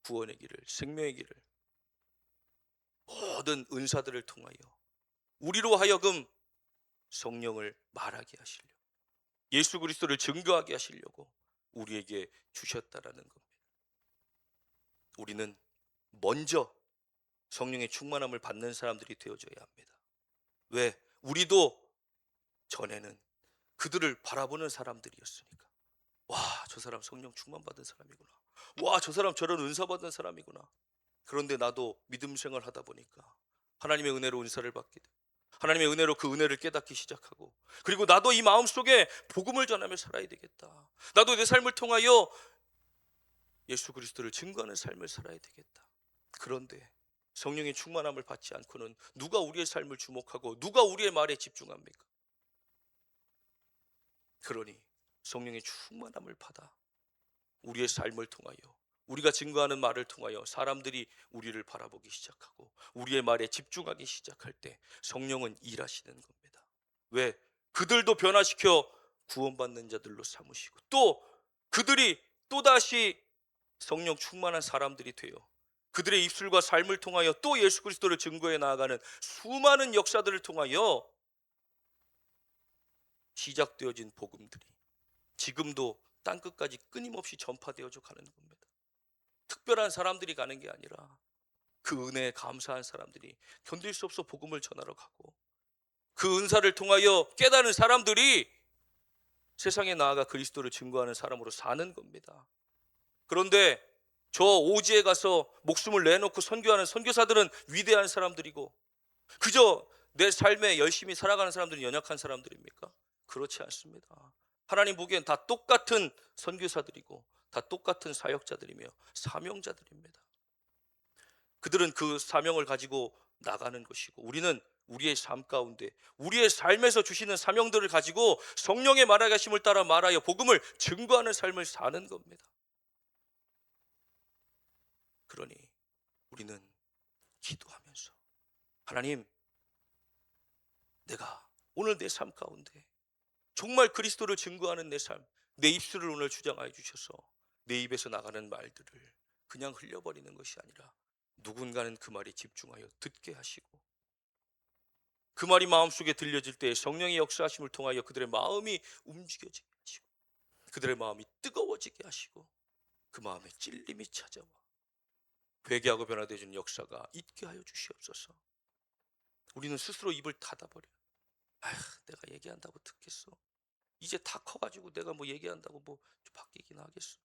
구원의 길을, 생명의 길을, 모든 은사들을 통하여 우리로 하여금 성령을 말하게 하시려고, 예수 그리스도를 증거하게 하시려고 우리에게 주셨다라는 겁니다. 우리는 먼저 성령의 충만함을 받는 사람들이 되어줘야 합니다. 왜? 우리도 전에는 그들을 바라보는 사람들이었으니까. 와, 저 사람 성령 충만 받은 사람이구나. 와, 저 사람 저런 은사 받은 사람이구나. 그런데 나도 믿음 생활 하다 보니까 하나님의 은혜로 은사를 받게 돼, 하나님의 은혜로 그 은혜를 깨닫기 시작하고, 그리고 나도 이 마음속에 복음을 전하며 살아야 되겠다. 나도 내 삶을 통하여 예수 그리스도를 증거하는 삶을 살아야 되겠다. 그런데 성령의 충만함을 받지 않고는 누가 우리의 삶을 주목하고 누가 우리의 말에 집중합니까? 그러니 성령의 충만함을 받아 우리의 삶을 통하여, 우리가 증거하는 말을 통하여 사람들이 우리를 바라보기 시작하고 우리의 말에 집중하기 시작할 때 성령은 일하시는 겁니다. 왜? 그들도 변화시켜 구원받는 자들로 삼으시고, 또 그들이 또다시 성령 충만한 사람들이 되어 그들의 입술과 삶을 통하여 또 예수 그리스도를 증거해 나아가는 수많은 역사들을 통하여 시작되어진 복음들이 지금도 땅끝까지 끊임없이 전파되어져 가는 겁니다. 특별한 사람들이 가는 게 아니라 그 은혜에 감사한 사람들이 견딜 수 없어 복음을 전하러 가고, 그 은사를 통하여 깨달은 사람들이 세상에 나아가 그리스도를 증거하는 사람으로 사는 겁니다. 그런데 저 오지에 가서 목숨을 내놓고 선교하는 선교사들은 위대한 사람들이고, 그저 내 삶에 열심히 살아가는 사람들은 연약한 사람들입니까? 그렇지 않습니다. 하나님 보기엔 다 똑같은 선교사들이고 다 똑같은 사역자들이며 사명자들입니다. 그들은 그 사명을 가지고 나가는 것이고, 우리는 우리의 삶 가운데 우리의 삶에서 주시는 사명들을 가지고 성령의 말하게 하심을 따라 말하여 복음을 증거하는 삶을 사는 겁니다. 그러니 우리는 기도하면서, 하나님, 내가 오늘 내 삶 가운데 정말 그리스도를 증거하는 내 삶, 내 입술을 오늘 주장하여 주셔서 내 입에서 나가는 말들을 그냥 흘려버리는 것이 아니라 누군가는 그 말에 집중하여 듣게 하시고, 그 말이 마음속에 들려질 때 성령의 역사하심을 통하여 그들의 마음이 움직여지게 하시고, 그들의 마음이 뜨거워지게 하시고, 그 마음에 찔림이 찾아와 회개하고 변화되어지는 역사가 있게 하여 주시옵소서. 우리는 스스로 입을 닫아버려. 아휴, 내가 얘기한다고 듣겠어? 이제 다 커가지고 내가 뭐 얘기한다고 뭐 좀 바뀌긴 하겠어?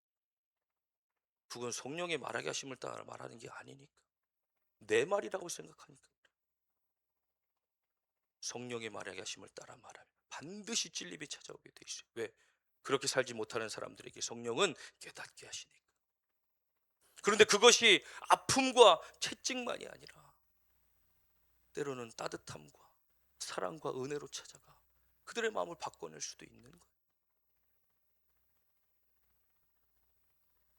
그건 성령의 말하게 하심을 따라 말하는 게 아니니까, 내 말이라고 생각하니까. 성령의 말하게 하심을 따라 말하면 반드시 찔림이 찾아오게 돼 있어요. 왜? 그렇게 살지 못하는 사람들에게 성령은 깨닫게 하시니까. 그런데 그것이 아픔과 채찍만이 아니라 때로는 따뜻함과 사랑과 은혜로 찾아가 그들의 마음을 바꿔낼 수도 있는 거예요.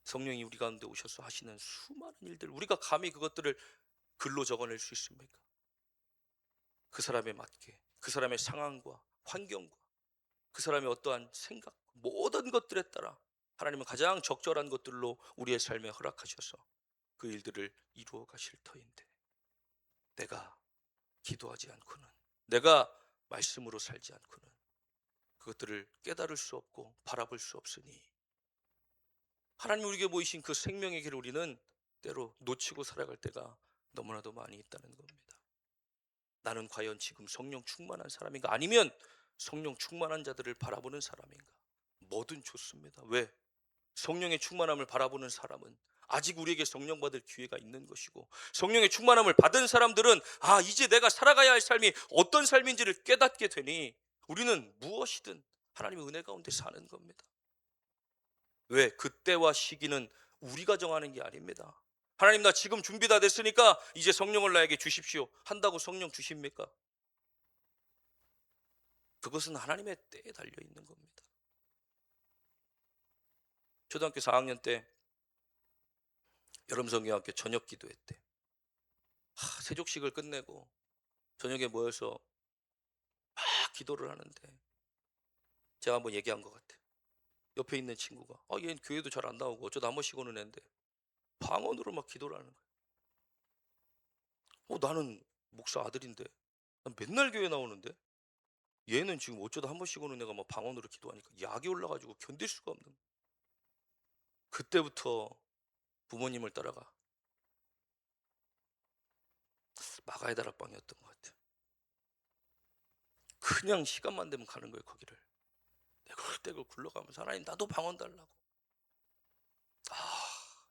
성령이 우리 가운데 오셔서 하시는 수많은 일들, 우리가 감히 그것들을 글로 적어낼 수 있습니까? 그 사람에 맞게, 그 사람의 상황과 환경과 그 사람의 어떠한 생각, 모든 것들에 따라 하나님은 가장 적절한 것들로 우리의 삶에 허락하셔서 그 일들을 이루어 가실 터인데, 내가 기도하지 않고는, 내가 말씀으로 살지 않고는 그것들을 깨달을 수 없고 바라볼 수 없으니 하나님 우리에게 보이신 그 생명의 길을 우리는 때로 놓치고 살아갈 때가 너무나도 많이 있다는 겁니다. 나는 과연 지금 성령 충만한 사람인가? 아니면 성령 충만한 자들을 바라보는 사람인가? 뭐든 좋습니다. 왜? 성령의 충만함을 바라보는 사람은 아직 우리에게 성령 받을 기회가 있는 것이고, 성령의 충만함을 받은 사람들은 이제 내가 살아가야 할 삶이 어떤 삶인지를 깨닫게 되니 우리는 무엇이든 하나님의 은혜 가운데 사는 겁니다. 왜? 그때와 시기는 우리가 정하는 게 아닙니다. 하나님, 나 지금 준비 다 됐으니까 이제 성령을 나에게 주십시오 한다고 성령 주십니까? 그것은 하나님의 때에 달려 있는 겁니다. 초등학교 4학년 때 여름성경학교 저녁 기도회 때 세족식을 끝내고 저녁에 모여서 막 기도를 하는데 제가 한번 얘기한 것 같아요. 옆에 있는 친구가 얘는 교회도 잘 안 나오고 어쩌다 한 번씩 오는 애인데 방언으로 막 기도를 하는 거예요. 나는 목사 아들인데 난 맨날 교회 나오는데 얘는 지금 어쩌다 한 번씩 오는 애가 막 방언으로 기도하니까 약이 올라가지고 견딜 수가 없는 거예요. 그때부터 부모님을 따라가 마가의 다락방이었던 것 같아요. 그냥 시간만 되면 가는 거예요. 거기를 떼굴떼굴 굴러가면서 하나님 나도 방언 달라고.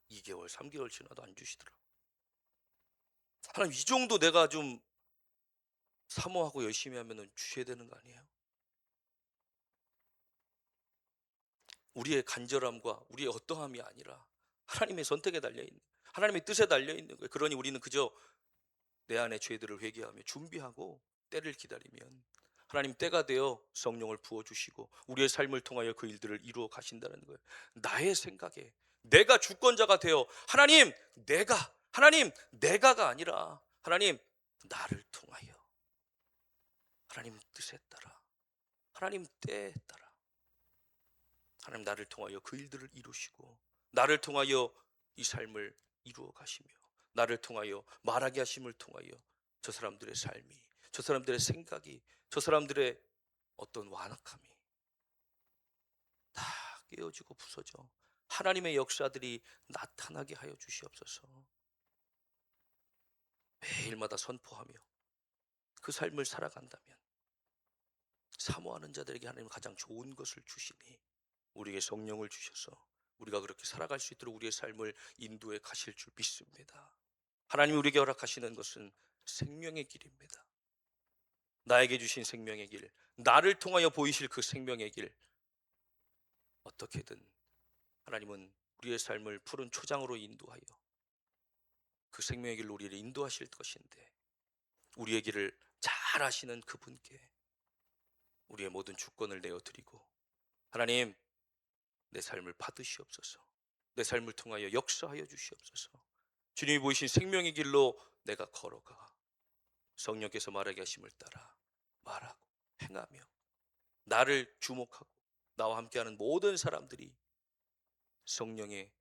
2개월 3개월 지나도 안 주시더라고. 하나님, 이 정도 내가 좀 사모하고 열심히 하면 주셔야 되는 거 아니에요? 우리의 간절함과 우리의 어떠함이 아니라 하나님의 선택에 달려있는, 하나님의 뜻에 달려있는 거예요. 그러니 우리는 그저 내 안의 죄들을 회개하며 준비하고 때를 기다리면 하나님 때가 되어 성령을 부어주시고 우리의 삶을 통하여 그 일들을 이루어 가신다는 거예요. 나의 생각에 내가 주권자가 되어 하나님 내가가 아니라 하나님 나를 통하여 하나님 뜻에 따라 하나님 때에 따라 하나님 나를 통하여 그 일들을 이루시고 나를 통하여 이 삶을 이루어 가시며 나를 통하여 말하게 하심을 통하여 저 사람들의 삶이, 저 사람들의 생각이, 저 사람들의 어떤 완악함이 다 깨어지고 부서져 하나님의 역사들이 나타나게 하여 주시옵소서. 매일마다 선포하며 그 삶을 살아간다면 사모하는 자들에게 하나님은 가장 좋은 것을 주시니 우리에게 성령을 주셔서 우리가 그렇게 살아갈 수 있도록 우리의 삶을 인도해 가실 줄 믿습니다. 하나님이 우리에게 허락하시는 것은 생명의 길입니다. 나에게 주신 생명의 길, 나를 통하여 보이실 그 생명의 길, 어떻게든 하나님은 우리의 삶을 푸른 초장으로 인도하여 그 생명의 길로 우리를 인도하실 것인데 우리의 길을 잘 아시는 그분께 우리의 모든 주권을 내어드리고 하나님 내 삶을 받으시옵소서. 내 삶을 통하여 역사하여 주시옵소서. 주님이 보이신 생명의 길로 내가 걸어가 성령께서 말하게 하심을 따라 말하고 행하며 나를 주목하고 나와 함께하는 모든 사람들이 성령의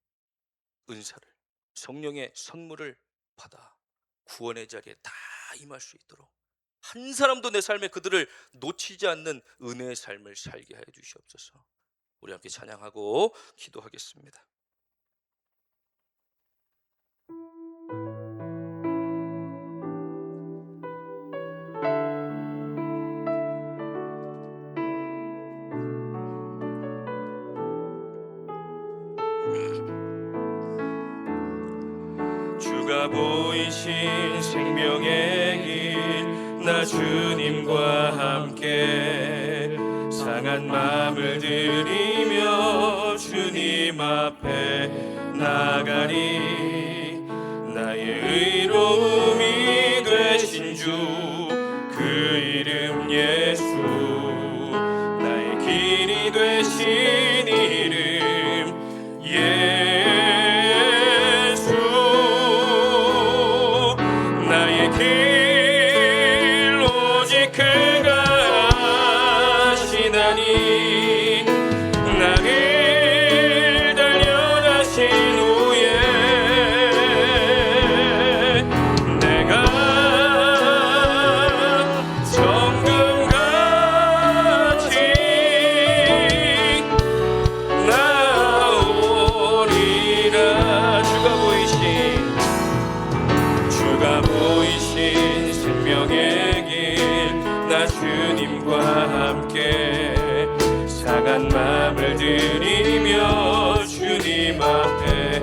은사를, 성령의 선물을 받아 구원의 자리에 다 임할 수 있도록 한 사람도 내 삶에 그들을 놓치지 않는 은혜의 삶을 살게 하여 주시옵소서. 우리 함께 찬양하고 기도하겠습니다. 주가 보이신 생명의 길 나 주님과 함께 상한 마음을 들이며 주님 앞에 나가리. 나의 의로움이 되신 주 그 이름 예수 나의 길이 되신 이름 예수 나의 길 오직 그가 아시나니 나를 달려가신 후에 내가 정금 나 주님과 함께 상한 마음을 드리며 주님 앞에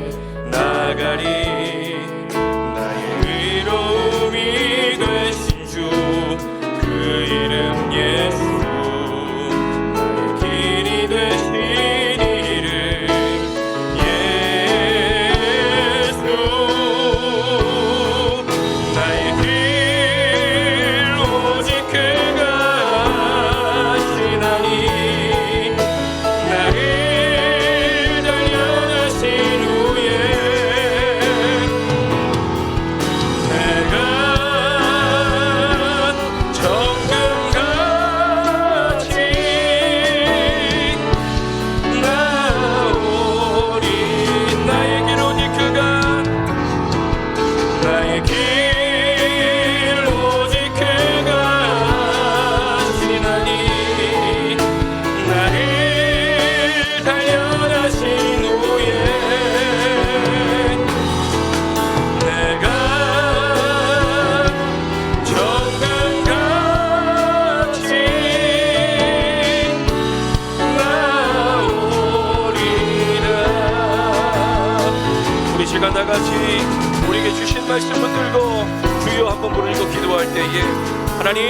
나가리. 나의 의로움이 되신 주 그 이름 예수, 나의 길이 되신 이름 예수. 나의 길 오직 그가 하시나니 나를 달려가신 후에 내가 정금같이 나오리. 나의 길 오직 그가, 나의 길 오직 그가 하시나니 나를 달려가신 후에 내가 정금같이 나오리라. 우리 시간 다 같이 우리에게 주신 말씀 붙들고 주여 한번 부르고 기도할 때에 하나님,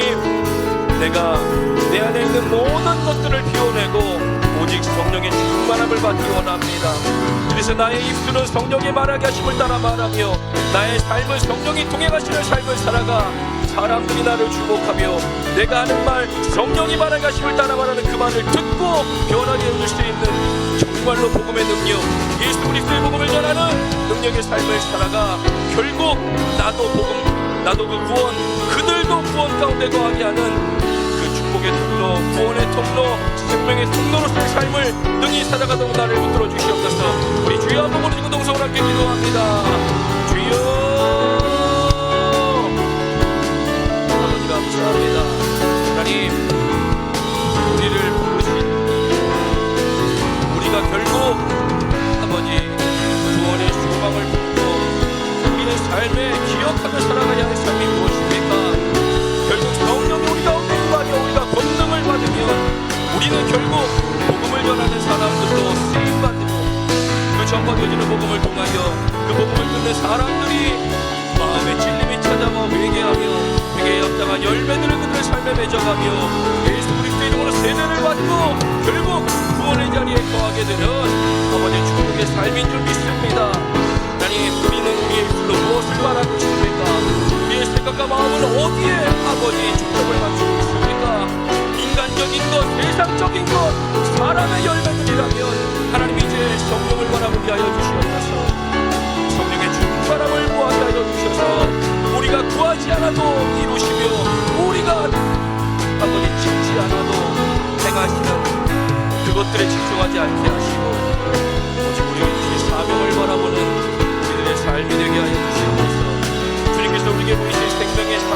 내가 내 안에 있는 모든 것들을 비워내고 오직 성령의 충만함을 받기 원합니다. 그래서 나의 입술은 성령이 말하게 하심을 따라 말하며 나의 삶은 성령이 동행하시는 삶을 살아가 사람들이 나를 주목하며 내가 하는 말 성령이 말하게 하심을 따라 말하는 그 말을 듣고 변하게 해줄 수 있는 정말로 복음의 능력, 예수 그리스도의 복음을 전하는 능력의 삶을 살아가 결국 나도 그 구원, 그들도 구원 가운데 거하게 하는 그 축복의 통로, 구원의 통로, 생명의 통로로서의 삶을 능히 살아가도록 나를 붙들어 주시옵소서. 우리 주여 한번 부르시고 동성을 함께 기도합니다. 주여, 아버지 감사합니다. 하나님, 우리를 부르신 우리가 결국 아버지 구원의 소망을 품고 우리의 삶에 기억하며 살아가야 할 삶이 무엇입니까? 결국 성령이 우리 가운데 임하여 우리가 권능을 받으면 우리는 결국 복음을 전하는 사람들로 쓰임받으며 그 전파되어지는 복음을 통하여 그 복음을 듣는 사람들이 마음에 찔림이 찾아와 회개하며 회개에 합당한 열매들을 그들의 삶에 맺어가며 예수 그리스도의 이름으로 세례를 받고 결국 구원의 자리에 거하게 되는 아버지 축복의 삶인 줄 믿습니다. 하나님, 우리는 우리의 입술로 무엇을 말하고 있습니까? 우리의 생각과 마음은 어디에 아버지 축복을 맞추고 있습니까? 인간적인 것, 세상적인 것, 사람의 열매들이라면 하나님 이제 성령을 바라보게 하여 주시옵소서. 성령의 충만함을 구하게 하여 주셔서 우리가 구하지 않아도 이루시며 우리가 아버지 짓지 않아도 행하시는 그것들에 집중하지 않게 하시고 오직 우리의 사명을 바라보는 우리들의 삶이 되게 하여 주시옵소서. 주님께서 우리에게 보이신 생명의 삶,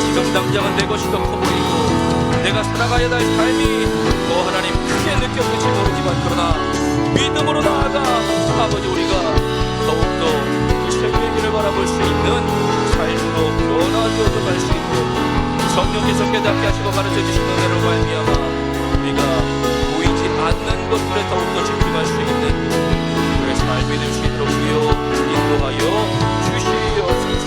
지금 당장은 내 것이 더 커 보이고 내가 살아가야 할 삶이 더 하나님 크게 느껴질지 모르지만 그러나 믿음으로 나아가 아버지 우리가 더욱더 이 생명의 길을 바라볼 수 있는 삶으로 변화되어져 갈 수 있는 성령께서 깨닫게 하시고 가르쳐 주시는 은혜로 말미암아 우리가 보이지 않는 것들에 더욱더 집중할 수 있는 우리의 삶이 될 수 있도록 주여 인도하여 주시옵소서.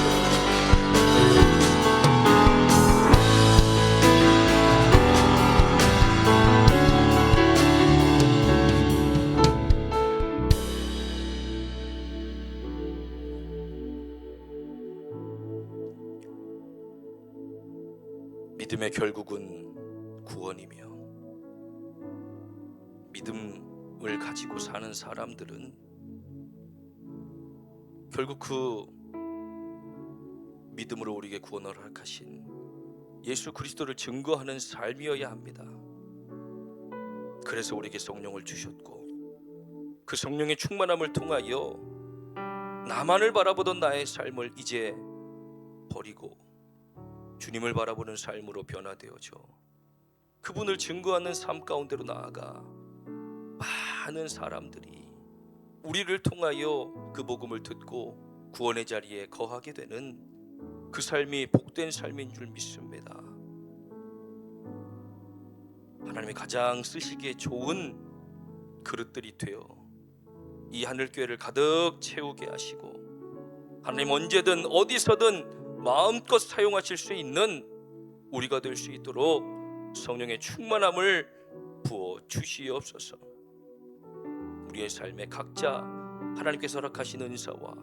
믿음의 결국은 구원이며 믿음을 가지고 사는 사람들은 결국 그 믿음으로 우리에게 구원을 허락하신 예수 그리스도를 증거하는 삶이어야 합니다. 그래서 우리에게 성령을 주셨고 그 성령의 충만함을 통하여 나만을 바라보던 나의 삶을 이제 버리고 주님을 바라보는 삶으로 변화되어져 그분을 증거하는 삶 가운데로 나아가 많은 사람들이 우리를 통하여 그 복음을 듣고 구원의 자리에 거하게 되는 그 삶이 복된 삶인 줄 믿습니다. 하나님이 가장 쓰시기에 좋은 그릇들이 되어 이 하늘교회를 가득 채우게 하시고 하나님 언제든 어디서든 마음껏 사용하실 수 있는 우리가 될 수 있도록 성령의 충만함을 부어 주시옵소서. 우리의 삶에 각자 하나님께서 허락하신 은사와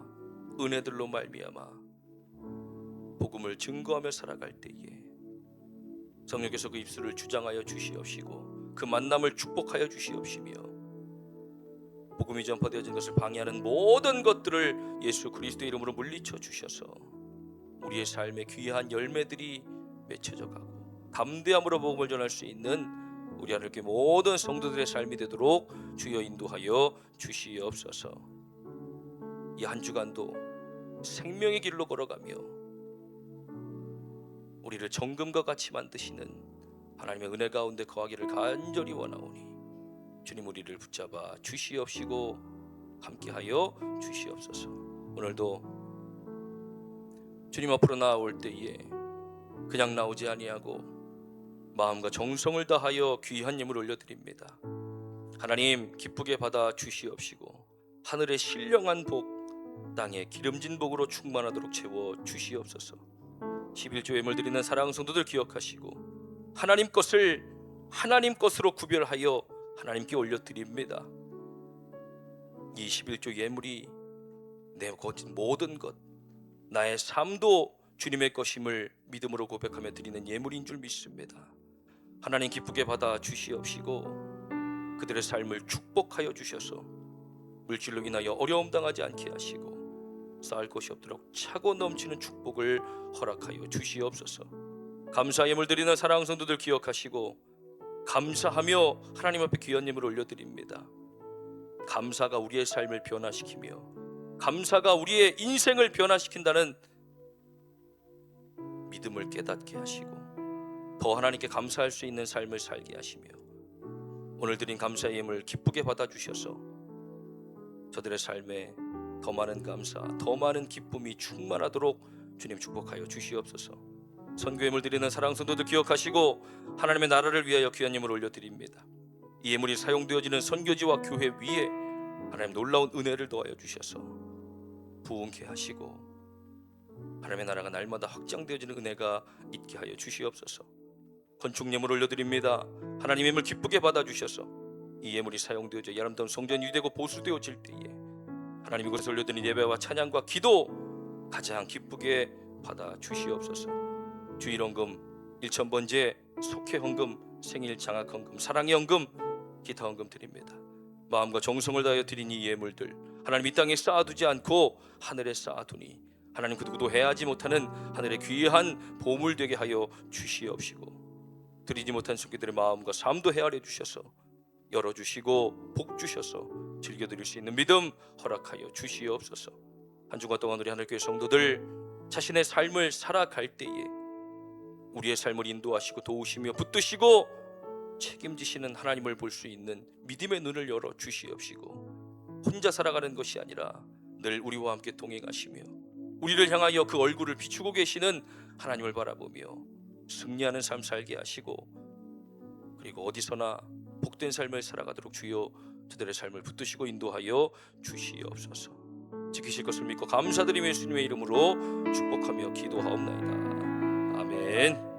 은혜들로 말미암아 복음을 증거하며 살아갈 때에 성령께서 그 입술을 주장하여 주시옵시고 그 만남을 축복하여 주시옵시며 복음이 전파되어진 것을 방해하는 모든 것들을 예수 그리스도의 이름으로 물리쳐 주셔서 우리의 삶의 귀한 열매들이 맺혀져 가고 담대함으로 복음을 전할 수 있는 우리 하늘교회 모든 성도들의 삶이 되도록 주여 인도하여 주시옵소서. 이 한 주간도 생명의 길로 걸어가며 우리를 정금과 같이 만드시는 하나님의 은혜 가운데 거하기를 간절히 원하오니 주님 우리를 붙잡아 주시옵시고 함께하여 주시옵소서. 오늘도 주님 앞으로 나아올 때에 그냥 나오지 아니하고 마음과 정성을 다하여 귀한 예물 올려드립니다. 하나님 기쁘게 받아 주시옵시고 하늘의 신령한 복 땅에 기름진 복으로 충만하도록 채워 주시옵소서. 11조 예물 드리는 사랑하는 성도들 기억하시고 하나님 것을 하나님 것으로 구별하여 하나님께 올려드립니다. 이 11조 예물이 내 거진 모든 것 나의 삶도 주님의 것임을 믿음으로 고백하며 드리는 예물인 줄 믿습니다. 하나님 기쁘게 받아 주시옵시고 그들의 삶을 축복하여 주셔서 물질로 인하여 어려움 당하지 않게 하시고 쌓을 것이 없도록 차고 넘치는 축복을 허락하여 주시옵소서. 감사 예물 드리는 사랑하는 성도들 기억하시고 감사하며 하나님 앞에 귀한 예물을 올려드립니다. 감사가 우리의 삶을 변화시키며 감사가 우리의 인생을 변화시킨다는 믿음을 깨닫게 하시고 더 하나님께 감사할 수 있는 삶을 살게 하시며 오늘 드린 감사의 예물 기쁘게 받아주셔서 저들의 삶에 더 많은 감사, 더 많은 기쁨이 충만하도록 주님 축복하여 주시옵소서. 선교 예물 드리는 사랑하는 성도들 기억하시고 하나님의 나라를 위하여 귀한 예물을 올려드립니다. 이 예물이 사용되어지는 선교지와 교회 위에 하나님 놀라운 은혜를 더하여 주셔서 부흥케 하시고 하나님의 나라가 날마다 확장되어지는 은혜가 있게 하여 주시옵소서. 건축 예물 올려드립니다. 하나님 예물 기쁘게 받아주셔서 이 예물이 사용되어져 아름다운 성전이 유되고 보수되어질 때에 하나님 이곳에서 올려드린 예배와 찬양과 기도 가장 기쁘게 받아주시옵소서. 주일헌금 1,000번째 속회헌금 생일 장학헌금 사랑의 헌금 기타 헌금 드립니다. 마음과 정성을 다하여 드린 이 예물들 하나님 이 땅에 쌓아두지 않고 하늘에 쌓아두니 하나님 그 누구도 해하지 못하는 하늘의 귀한 보물 되게 하여 주시옵시고 드리지 못한 손길들의 마음과 삶도 헤아려 주셔서 열어주시고 복 주셔서 즐겨드릴 수 있는 믿음 허락하여 주시옵소서. 한 주간 동안 우리 하늘교회 성도들 자신의 삶을 살아갈 때에 우리의 삶을 인도하시고 도우시며 붙드시고 책임지시는 하나님을 볼 수 있는 믿음의 눈을 열어 주시옵시고 혼자 살아가는 것이 아니라 늘 우리와 함께 동행하시며 우리를 향하여 그 얼굴을 비추고 계시는 하나님을 바라보며 승리하는 삶 살게 하시고 그리고 어디서나 복된 삶을 살아가도록 주여 저들의 삶을 붙드시고 인도하여 주시옵소서. 지키실 것을 믿고 감사드리며 예수님의 이름으로 축복하며 기도하옵나이다. 아멘.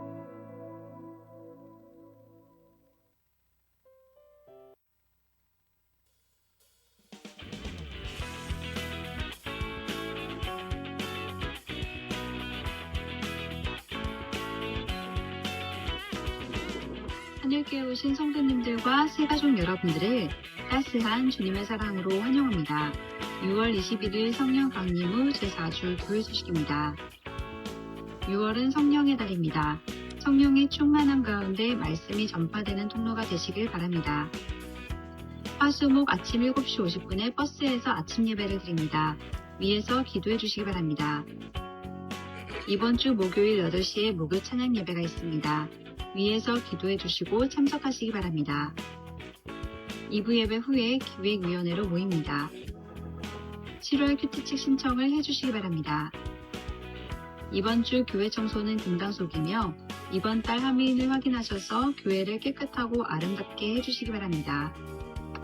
하늘교회 오신 성도님들과 새가족 여러분들을 따스한 주님의 사랑으로 환영합니다. 6월 21일 성령 강림 후 제4주 교회 소식입니다. 6월은 성령의 달입니다. 성령의 충만함 가운데 말씀이 전파되는 통로가 되시길 바랍니다. 화수목 아침 7시 50분에 버스에서 아침 예배를 드립니다. 위에서 기도해 주시기 바랍니다. 이번 주 목요일 8시에 목요 찬양 예배가 있습니다. 위에서 기도해 주시고 참석하시기 바랍니다. 2부 예배 후에 기획위원회로 모입니다. 7월 큐티책 신청을 해주시기 바랍니다. 이번 주 교회 청소는 금강속이며 이번 달 하루일을 확인하셔서 교회를 깨끗하고 아름답게 해주시기 바랍니다.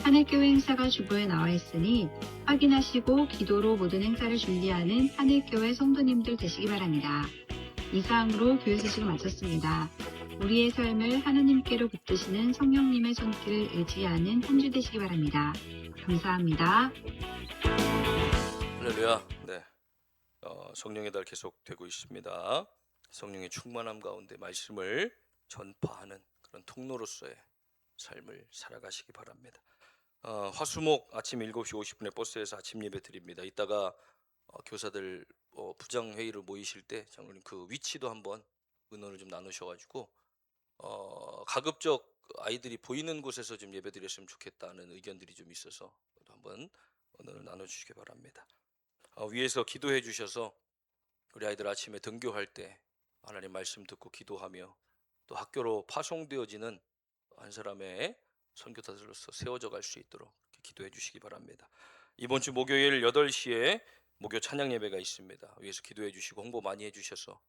하늘교회 행사가 주보에 나와 있으니 확인하시고 기도로 모든 행사를 준비하는 하늘교회 성도님들 되시기 바랍니다. 이상으로 교회 소식을 마쳤습니다. 우리의 삶을 하나님께로 붙드시는 성령님의 손길을 의지하는 한 주 되시기 바랍니다. 감사합니다.
할렐루야. 네. 성령의 달 계속되고 있습니다. 성령의 충만함 가운데 말씀을 전파하는 그런 통로로서의 삶을 살아가시기 바랍니다. 화수목 아침 7시 50분에 버스에서 아침 예배 드립니다. 이따가 교사들 부장 회의를 모이실 때 장로님 그 위치도 한번 의논을 좀 나누셔가지고 가급적 아이들이 보이는 곳에서 좀 예배 드렸으면 좋겠다는 의견들이 좀 있어서 한번 의논을 나눠주시기 바랍니다. 위에서 기도해 주셔서 우리 아이들 아침에 등교할 때 하나님 말씀 듣고 기도하며 또 학교로 파송되어지는 한 사람의 선교사들로서 세워져 갈 수 있도록 기도해 주시기 바랍니다. 이번 주 목요일 8시에 목요 찬양 예배가 있습니다. 위에서 기도해 주시고 홍보 많이 해 주셔서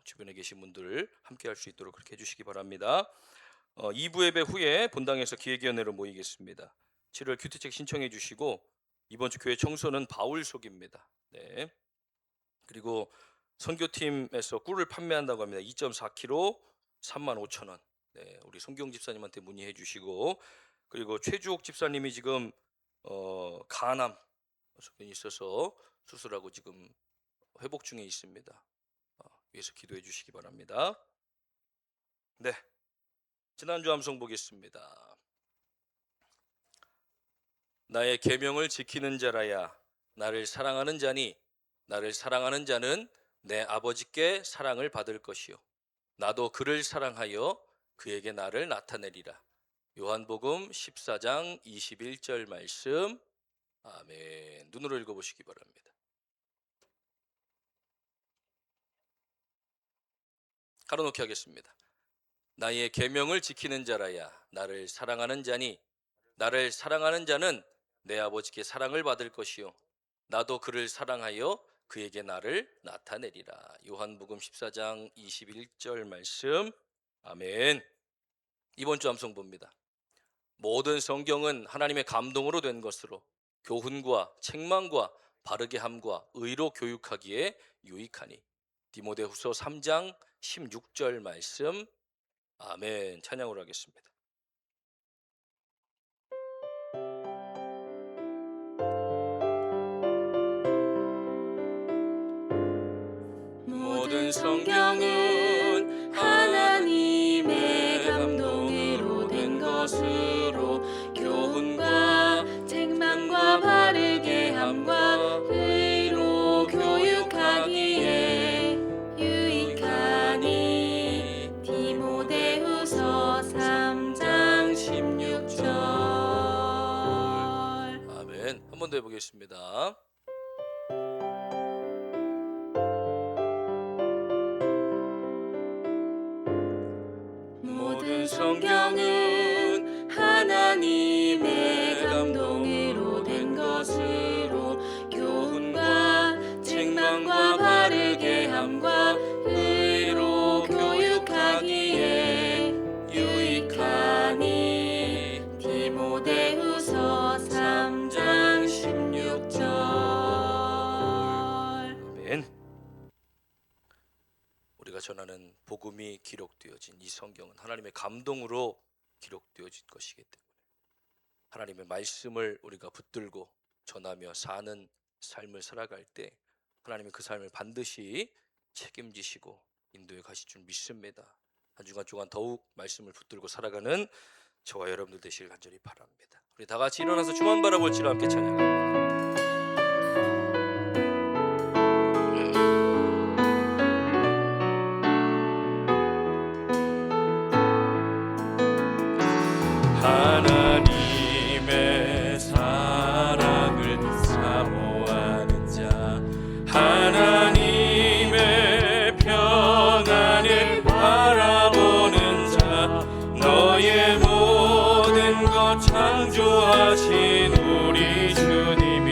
주변에 계신 분들 함께 할 수 있도록 그렇게 해 주시기 바랍니다. 2부 예배 후에 본당에서 기획위원회로 모이겠습니다. 7월 큐티책 신청해 주시고 이번 주 교회 청소는 바울속입니다. 네. 그리고 선교팀에서 꿀을 판매한다고 합니다. 2.4kg 35,000원. 네, 우리 송경 집사님한테 문의해 주시고 그리고 최주옥 집사님이 지금 간암 소견이 있어서 수술하고 지금 회복 중에 있습니다. 위해서 기도해 주시기 바랍니다. 네, 지난주 함송 보겠습니다. 나의 계명을 지키는 자라야 나를 사랑하는 자니 나를 사랑하는 자는 내 아버지께 사랑을 받을 것이요 나도 그를 사랑하여 그에게 나를 나타내리라. 요한복음 14장 21절 말씀. 아멘. 눈으로 읽어보시기 바랍니다. 가로놓기 하겠습니다. 나의 계명을 지키는 자라야 나를 사랑하는 자니 나를 사랑하는 자는 내 아버지께 사랑을 받을 것이요 나도 그를 사랑하여 그에게 나를 나타내리라. 요한복음 14장 21절 말씀. 아멘. 이번 주 암송 봅니다. 모든 성경은 하나님의 감동으로 된 것으로 교훈과 책망과 바르게 함과 의로 교육하기에 유익하니. 디모데후서 3장 16절 말씀. 아멘. 찬양으로 하겠습니다. 모든 성경은 하나님의 감동으로 된 것으로 교훈과 책망과 바르게 함과 의로 교육하기에 유익하니. 디모데후서 3장 16절. 아멘. 한 번 더 해보겠습니다. 성경은 하나님의 감동으로 된 것으로 교훈과 책망과 바르게 함과 의로 교육하기에 유익하니. 디모데후서 3장 16절. 아멘. 우리가 전하는 복음이 기록되어진 이 성경은 하나님의 감동으로 기록되어진 것이기 때문에 하나님의 말씀을 우리가 붙들고 전하며 사는 삶을 살아갈 때 하나님은 그 삶을 반드시 책임지시고 인도해 가실 줄 믿습니다. 한 주간 동안 더욱 말씀을 붙들고 살아가는 저와 여러분들 되시길 간절히 바랍니다. 우리 다 같이 일어나서 주만 바라볼지로 함께 찬양합니다. 하나님의 사랑을 사모하는 자 하나님의 평안을 바라보는 자 너의 모든 것 창조하신 우리 주님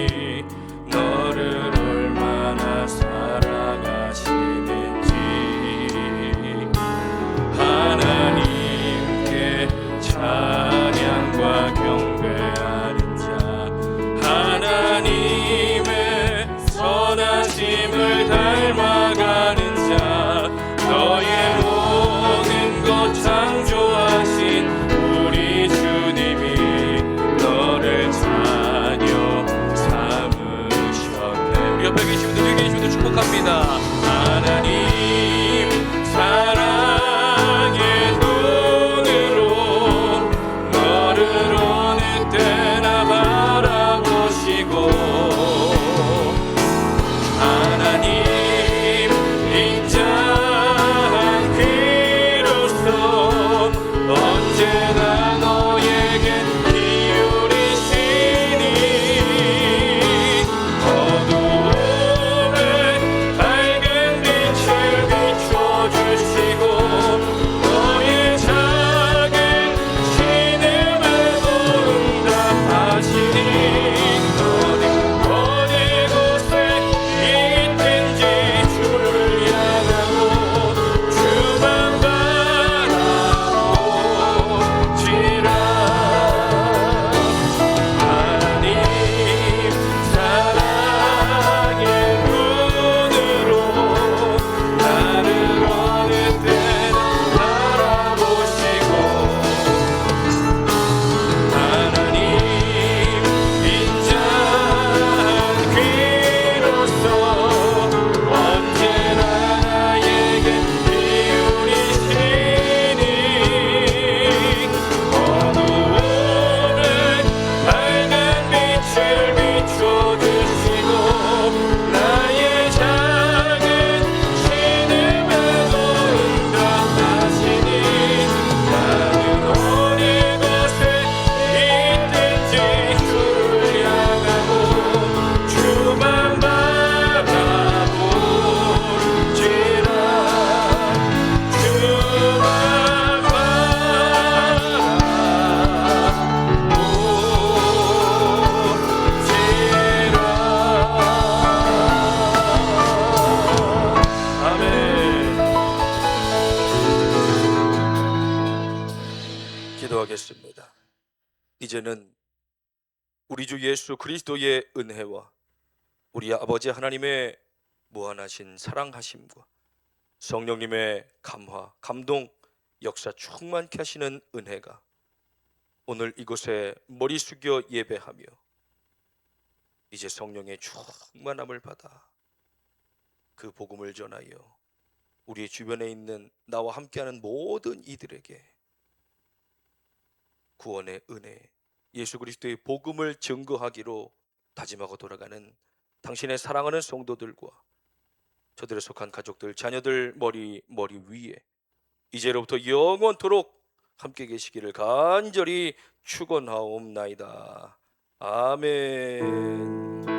기도하겠습니다. 이제는 우리 주 예수 그리스도의 은혜와 우리 아버지 하나님의 무한하신 사랑하심과 성령님의 감화, 감동, 역사 충만케 하시는 은혜가 오늘 이곳에 머리 숙여 예배하며 이제 성령의 충만함을 받아 그 복음을 전하여 우리 주변에 있는 나와 함께하는 모든 이들에게 구원의 은혜, 예수 그리스도의 복음을 증거하기로 다짐하고 돌아가는 당신의 사랑하는 성도들과 저들에 속한 가족들, 자녀들 머리 위에 이제로부터 영원토록 함께 계시기를 간절히 축원하옵나이다. 아멘.